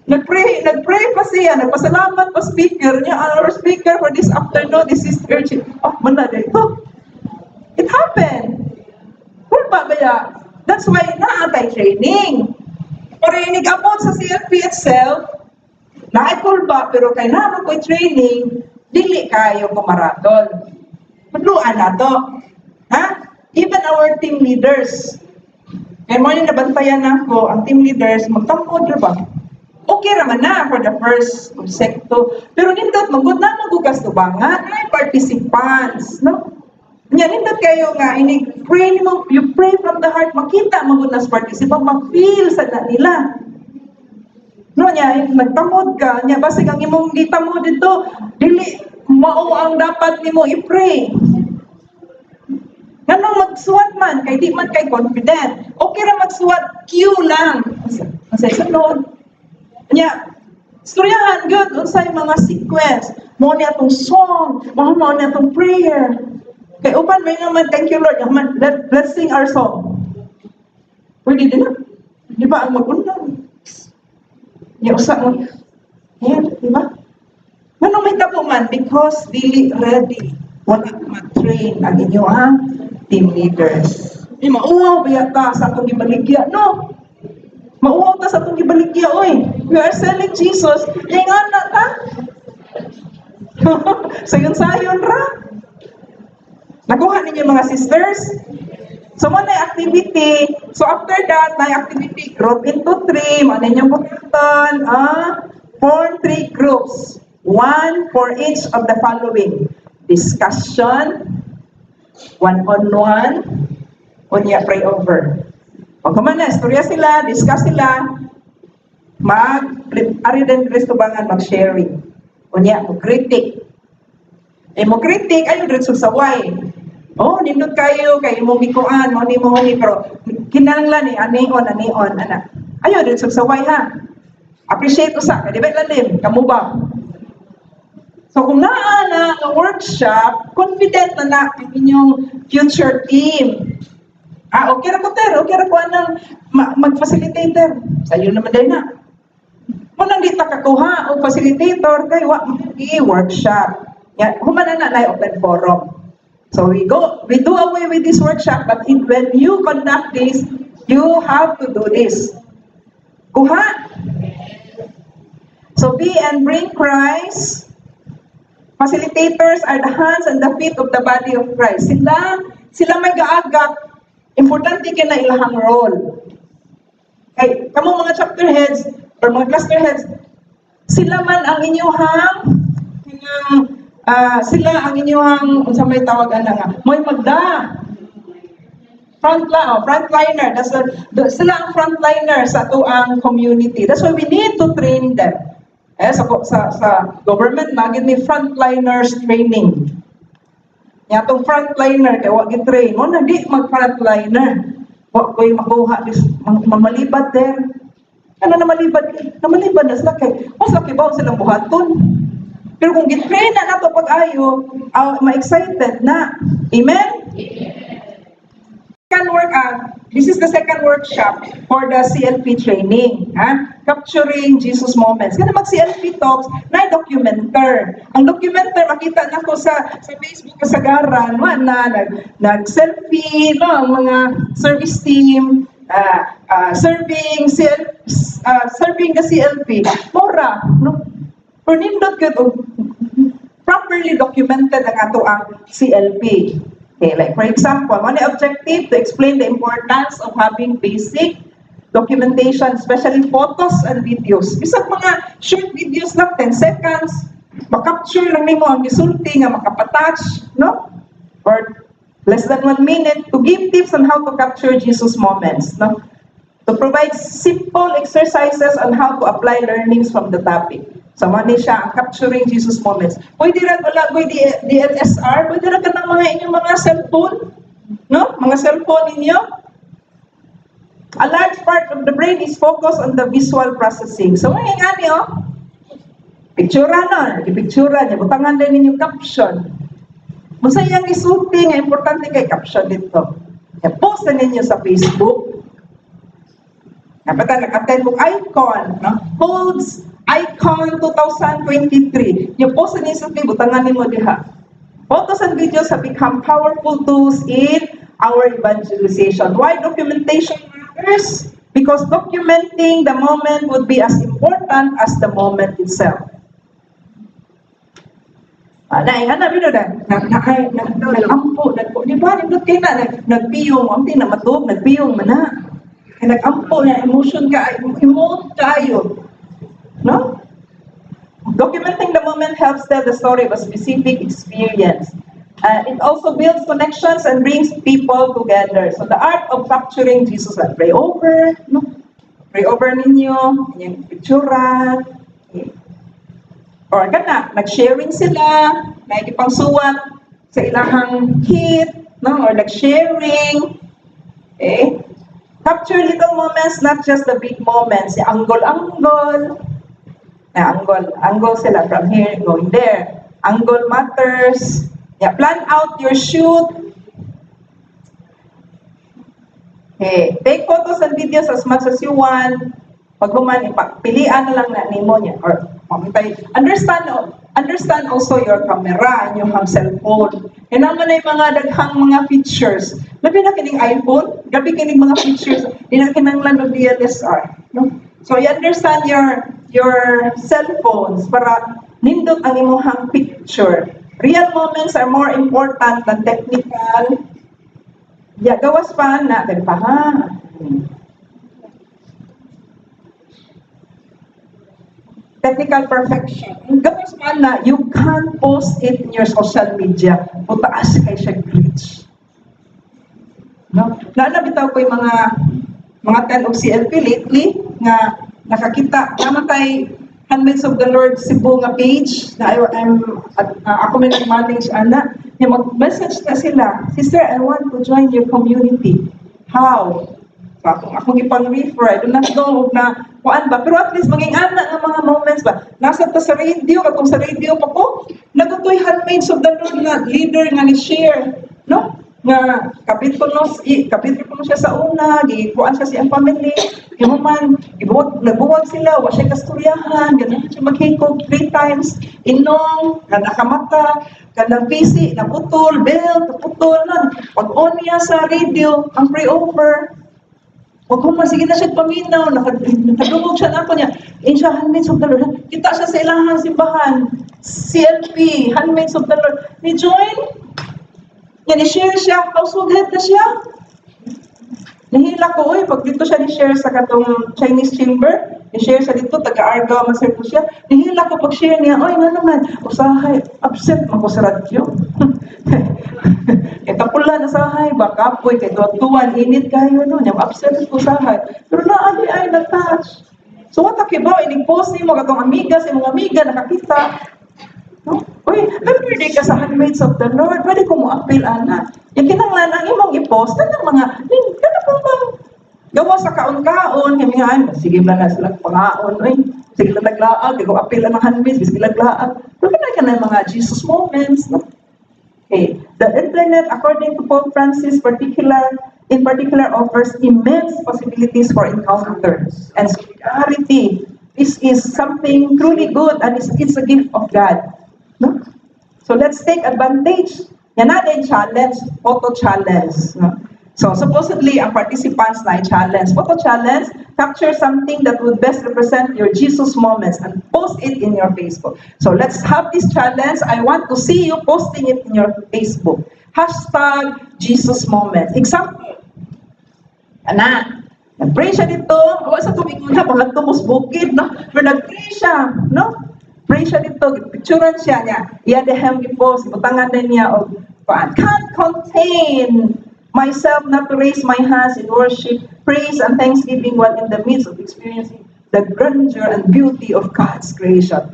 Nag-pray pa siya, nagpasalamat pa speaker niya. Our speaker for this afternoon, this is urgent. Oh, mana dito. It happened. Kulpa ba yan? That's why naatay training. Pero inigabot sa CFP itself, naitulba, pero kay naman ko'y training, dili kayo kumaradol. Madluan na to. Ha? Even our team leaders. Kaya mo yung nabantayan ako, ang team leaders, magtamod ba? Okay raman na for the first secto. Pero nindot, magod na magugas tubangan, ay participants, no? Nindot kayo nga, pray mo, you pray from the heart, makita magod na sa participant, mag-feel sa na nila. No, niya, nagtamod ka, niya, basig ang imong gitamod dito, dili, mao ang dapat nimo i-pray. Ganong magsuwat man, kay di man kay confident. Okay ra magsuwat, cue lang. Masay sunod. Nya, istoryahan good unsay mga sequence. Mo ni atong song, mo ni atong prayer. Kay uban may naman, thank you Lord. Let's sing our song. Pwede din na. Di ba ang mag-unang? Nya usa mo. Yan, di ba? Ganong may tabo man because dili ready. Wala mag-train ang inyong team leaders. Di mauwaw ba ta sa atong gibaligya? No. Mauwaw ta sa atong gibaligya, oy. We are selling Jesus. Yung anak ta. Sayon-sayon ra. Nakuha ninyo mga sisters. So, mo na activity. So, after that, na activity, group into 3. Ano ninyong bukitan? Form 3 groups. 1 for each of the following. Discussion, one-on-one, unya pray over. Pag kumana, istorya sila, discuss sila, ari din tubangan, mag-sharing. Unya, mag-critic. Mag-critic, ayun rin susaway. Oh, nindot kayo, kayo mong ikuan, mo ni, pero kinanglan ni, anion, anak. Ayun rin susaway ha. Appreciate ko sa, di ba lalim, kamu ba? So kung naa na ang workshop, confident na ang inyong future team. Okay ra ko ter, okay ra ko anang mag-facilitator. Sa'yo naman din na. Kung nang di ta kakuha o facilitator, kay workshop. Yan, humana na open forum. So we do away with this workshop, but when you conduct this, you have to do this. Kuha. So be and bring Christ. Facilitators are the hands and the feet of the body of Christ. Sila may gaagap. Importante kina ilahang role. Kay kamo mga chapter heads or mga cluster heads, sila man ang inyong unsa may tawag ana nga, moy magda. Frontliner. Sila ang frontliner sa tuang community. That's why we need to train them. Sa government, magin may frontliners training. Nga itong frontliner, kaya wag i-train. O na di mag-frontliner. Wag ko'y makuha, mamalibad there. Ano na malibad? Namalibad na sila kay, mas laki ba silang buhaton? Pero kung gitrain na nato pag-ayo, ma-excited na. Amen? This is the second workshop for the CLP training. Capturing Jesus moments. Kaya mag-CLP talks, na documenter. Ang documenter, makita na ko sa Facebook kasagaran, nag-selfie, ang mga service team, serving the CLP. Mora, no? Or nindot ko, properly documented ang ato ang CLP. Okay, like for example, one objective to explain the importance of having basic documentation, especially photos and videos. Bisag mga short videos lang, 10 seconds, makapture lang nimo ang gisulti nga makapatouch, no? Or less than 1 minute to give tips on how to capture Jesus moments, no? To provide simple exercises on how to apply learnings from the topic. So, mani siya, ang capturing Jesus moments. Pwede rin wala, DLSR, pwede rin ka ng mga inyong mga cellphone, no? Mga cellphone ninyo. A large part of the brain is focused on the visual processing. So, ngayon nga niyo, pictura na, ipictura niya, butangan din ninyo caption. Masayang isulti nga, importante kay caption dito. Post na ninyo sa Facebook. Kapag nag-attend mo icon, no? Holds Icon 2023. Yung post na ninyo sa Facebook, butangan ninyo diha. Photos and videos have become powerful tools in our evangelization. Why documentation matters? Because documenting the moment would be as important as the moment itself. Nag-ampo, di ba? Nagpiyong, ampi na matog, nagpiyong mana. Nag-ampo na, emote kayo. No? Documenting the moment helps tell the story of a specific experience. It also builds connections and brings people together. So the art of capturing Jesus, pray over, no? Pray over ninyo, yung pictura, okay. Or kana, nag-sharing sila, nakikipangsuwat sa ilahang hit, no? Or nag-sharing, okay. Capture little moments, not just the big moments. Yung angle, angle sila from here going there. Angle matters. Yeah, plan out your shoot. Okay, take photos and videos as much as you want. Pag human, pilian na lang na nimo niya. Or, understand also your camera and yung cellphone. Yan naman ay mga daghang mga features. Labi na kining iPhone, gabi kining mga features, di na kinanglan ng DSLR. No? So, you understand your cellphones para nindot ang imuhang picture. Real moments are more important than technical. Yeah, gawas pa na, technical perfection. Gawas pa na, you can't post it in your social media. Mutaas kay siya glitch. No? Nabitaw ko yung mga 10 of CLP lately nga nakakita naman kay Handmaids of the Lord Cebu nga page na ako may nag-manage ana, mag-message na sila, "Sister, I want to join your community." How? So akong ipang-refer, I do not know na kuan ba, pero at least maging ana nga mga moments ba. Nasa ta sa radio, katong sa radio pa ko, nagutoy Handmaids of the Lord nga leader nga ni-share, no? Nga kapit ko siya sa una, gikuan siya siyang family, human, nagbuwag sila, wa siya kasturyahan, ganun siya maghikog 3 times, inong, na nakamata, kanang PC, naputol, belt, naputol, pag-on niya sa radio, ang pray-over, wag kung sige na siya paminaw, nakadungog siya na ako niya, siya, Handmaids of the Lord, kita siya sa ilang simbahan, CLP, Handmaids of the Lord, ni join, yan, i-share siya, household head na siya. Nahila ko, pag dito siya ni-share sa katong Chinese chamber, ni-share siya dito, taga-Argao, master ko siya. Nahila ko pag share niya, nga naman, usahay, upset man ko sa radyo. Kaya kapula na sahay, baka po'y kay tuwan, init kayo, no? Yung upset ko sahay. Pero ay na-touch. So, what ba, inig-post niyo, katong amiga, sa mga amiga, nakakita. No? Uy, nag-birthday ka sa Handmaids of the Lord, pwede ko mo appeal, ana. Yung kinanglan ang imong i-post, ng mga, kada po bang gawa sa kaon-kaon, kamihan, sige ba na sila pangaon, sige lang naglaag, ikaw appeal ang handmaids, sige naglaag. Pero ka na mga Jesus moments, no? Okay, the internet, according to Pope Francis, in particular, offers immense possibilities for encounters and solidarity. This is something truly good, and it's a gift of God. No? So let's take advantage. Yan natin challenge, photo challenge. No? So supposedly, ang participants na challenge, photo challenge, capture something that would best represent your Jesus moments and post it in your Facebook. So let's have this challenge. I want to see you posting it in your Facebook. #Jesus moments. Example. Nag-pray siya dito, sa tubig muna, pag tumus bukid, no? Pero nag-pray siya, no? Pray siya dito, picturean siya niya. Iyadehem i-post, ibutangan din niya, o, can't contain myself not to raise my hands in worship, praise, and thanksgiving while in the midst of experiencing the grandeur and beauty of God's creation.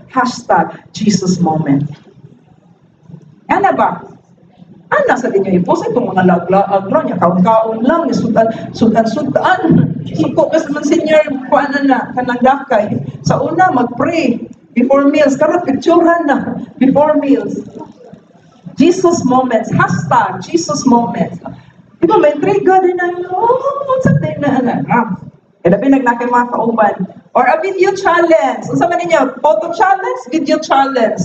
#Jesus moment. Ano ba? Ano sa inyo i-post itong mga laglaag lang, kaon-kaon lang, sudan. Suko ka sa mga senior, kuan na kanang dakay. Sa una, mag-pray before meals. Karon picturean na before meals. Jesus moments. Hashtag Jesus moments. Di ba, may trigger din na, what's up din na, labi nagnakay mga kauban. Or a video challenge. Unsa man ninyo? Photo challenge, video challenge.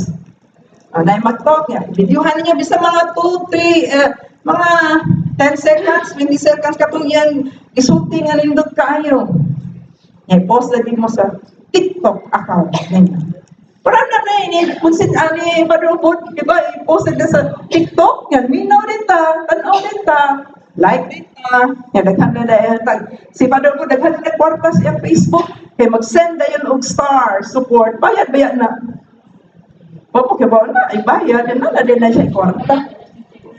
Na mag-talk niya. Videohan ninyo bisa mga 2, 3, mga 10 seconds, 20 seconds katong yan, isulti nga nindot kayo. I-post na din mo sa TikTok account ninyo. Parang na ini, kunsin ani padungkot, di ba, i-post na sa TikTok, yan, minaw din ta, tanaw din ta, like din ta, yan, daghan na dahil, si padungkot, daghan na kwarta siya Facebook, kaya mag-send na yun og star, support, bayad na. Opo, kaya ba na, ay bayad, yan na din na siya kwarta.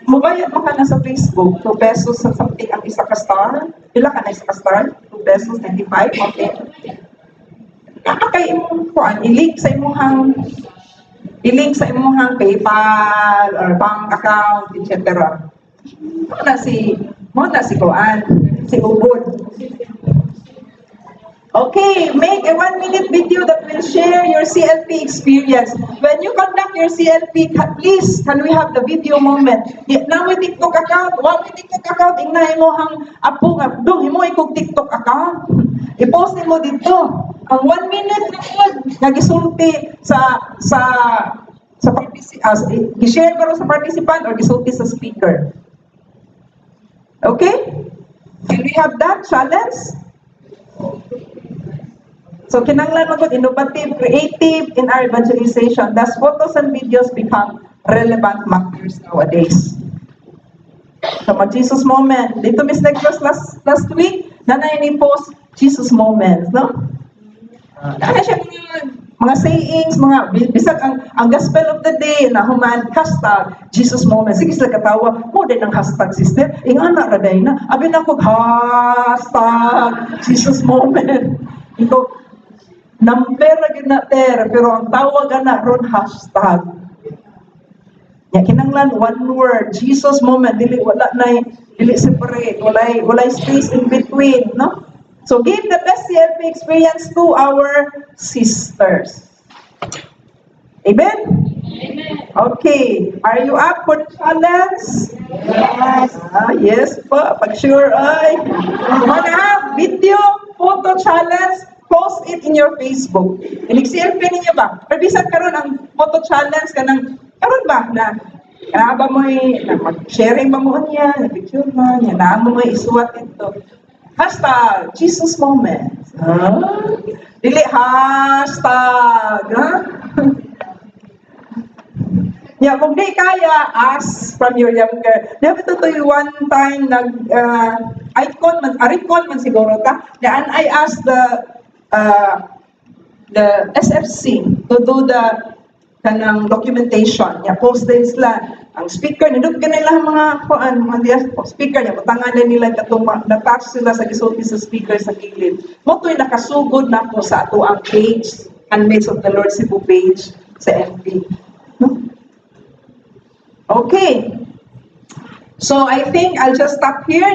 Mabayad mo ka na sa Facebook, 2 pesos sa something ang isa ka star, pila ka na isa ka star, 2 pesos, 95, okay. Kay imong kuan i-link sa imong PayPal or bank account, etc. Mo na si kuan, si Ubod. Okay, make a 1-minute video that will share your CLP experience. When you conduct your CLP, please, can we have the video moment? Now with TikTok account, ingnahin mo hang apo nga, dong himo ikog TikTok account. I-post mo dito. Ang 1 minute na gisulti sa i-share baro sa participant or gisulti sa speaker. Okay? Can we have that challenge? So, kinanglan mo ko, innovative, creative in our evangelization. Thus, photos and videos become relevant matters nowadays. So, mag-Jesus moment. Dito, Miss Negros, last week, nanay ni post Jesus moments, no? Ano siya mga sayings, bisag ang gospel of the day, na human, hashtag Jesus moments. Sige sila katawa, mo din ang hashtag, sister. Ingana raday na. Abi na ko, hashtag Jesus moment. Ito, number lagi na pero ang tawag na ron hashtag. Ya kinanglan one word, Jesus moment, dili separate, walay space in between, no? So give the best CLP experience to our sisters. Amen? Amen. Okay, are you up for the challenge? Yes. Yes pa, pag sure ay. Wanna have video, photo challenge? Post it in your Facebook. Inig-CLP ninyo ba? Perbisan karon ang photo challenge kanang karon ba na ba mo mag-sharing ba mo niya, picture mo niya, na mo isuwat ito. Hashtag Jesus moment. Dili hashtag. Yeah, kung di kaya, ask from your younger. Dapat ito one time recall man siguro ka. Then I asked the SFC to do the kanang documentation. Yeah, post din sila. Ang speaker, nandun ka nila mga speaker niya, matangan na nila katong na-touch sila sa gisulti sa speaker sa gilid. Moto'y nakasugod na po sa ato ang page, Handmaids of the Lord Cebu page sa FB. No? Okay. So I think I'll just stop here.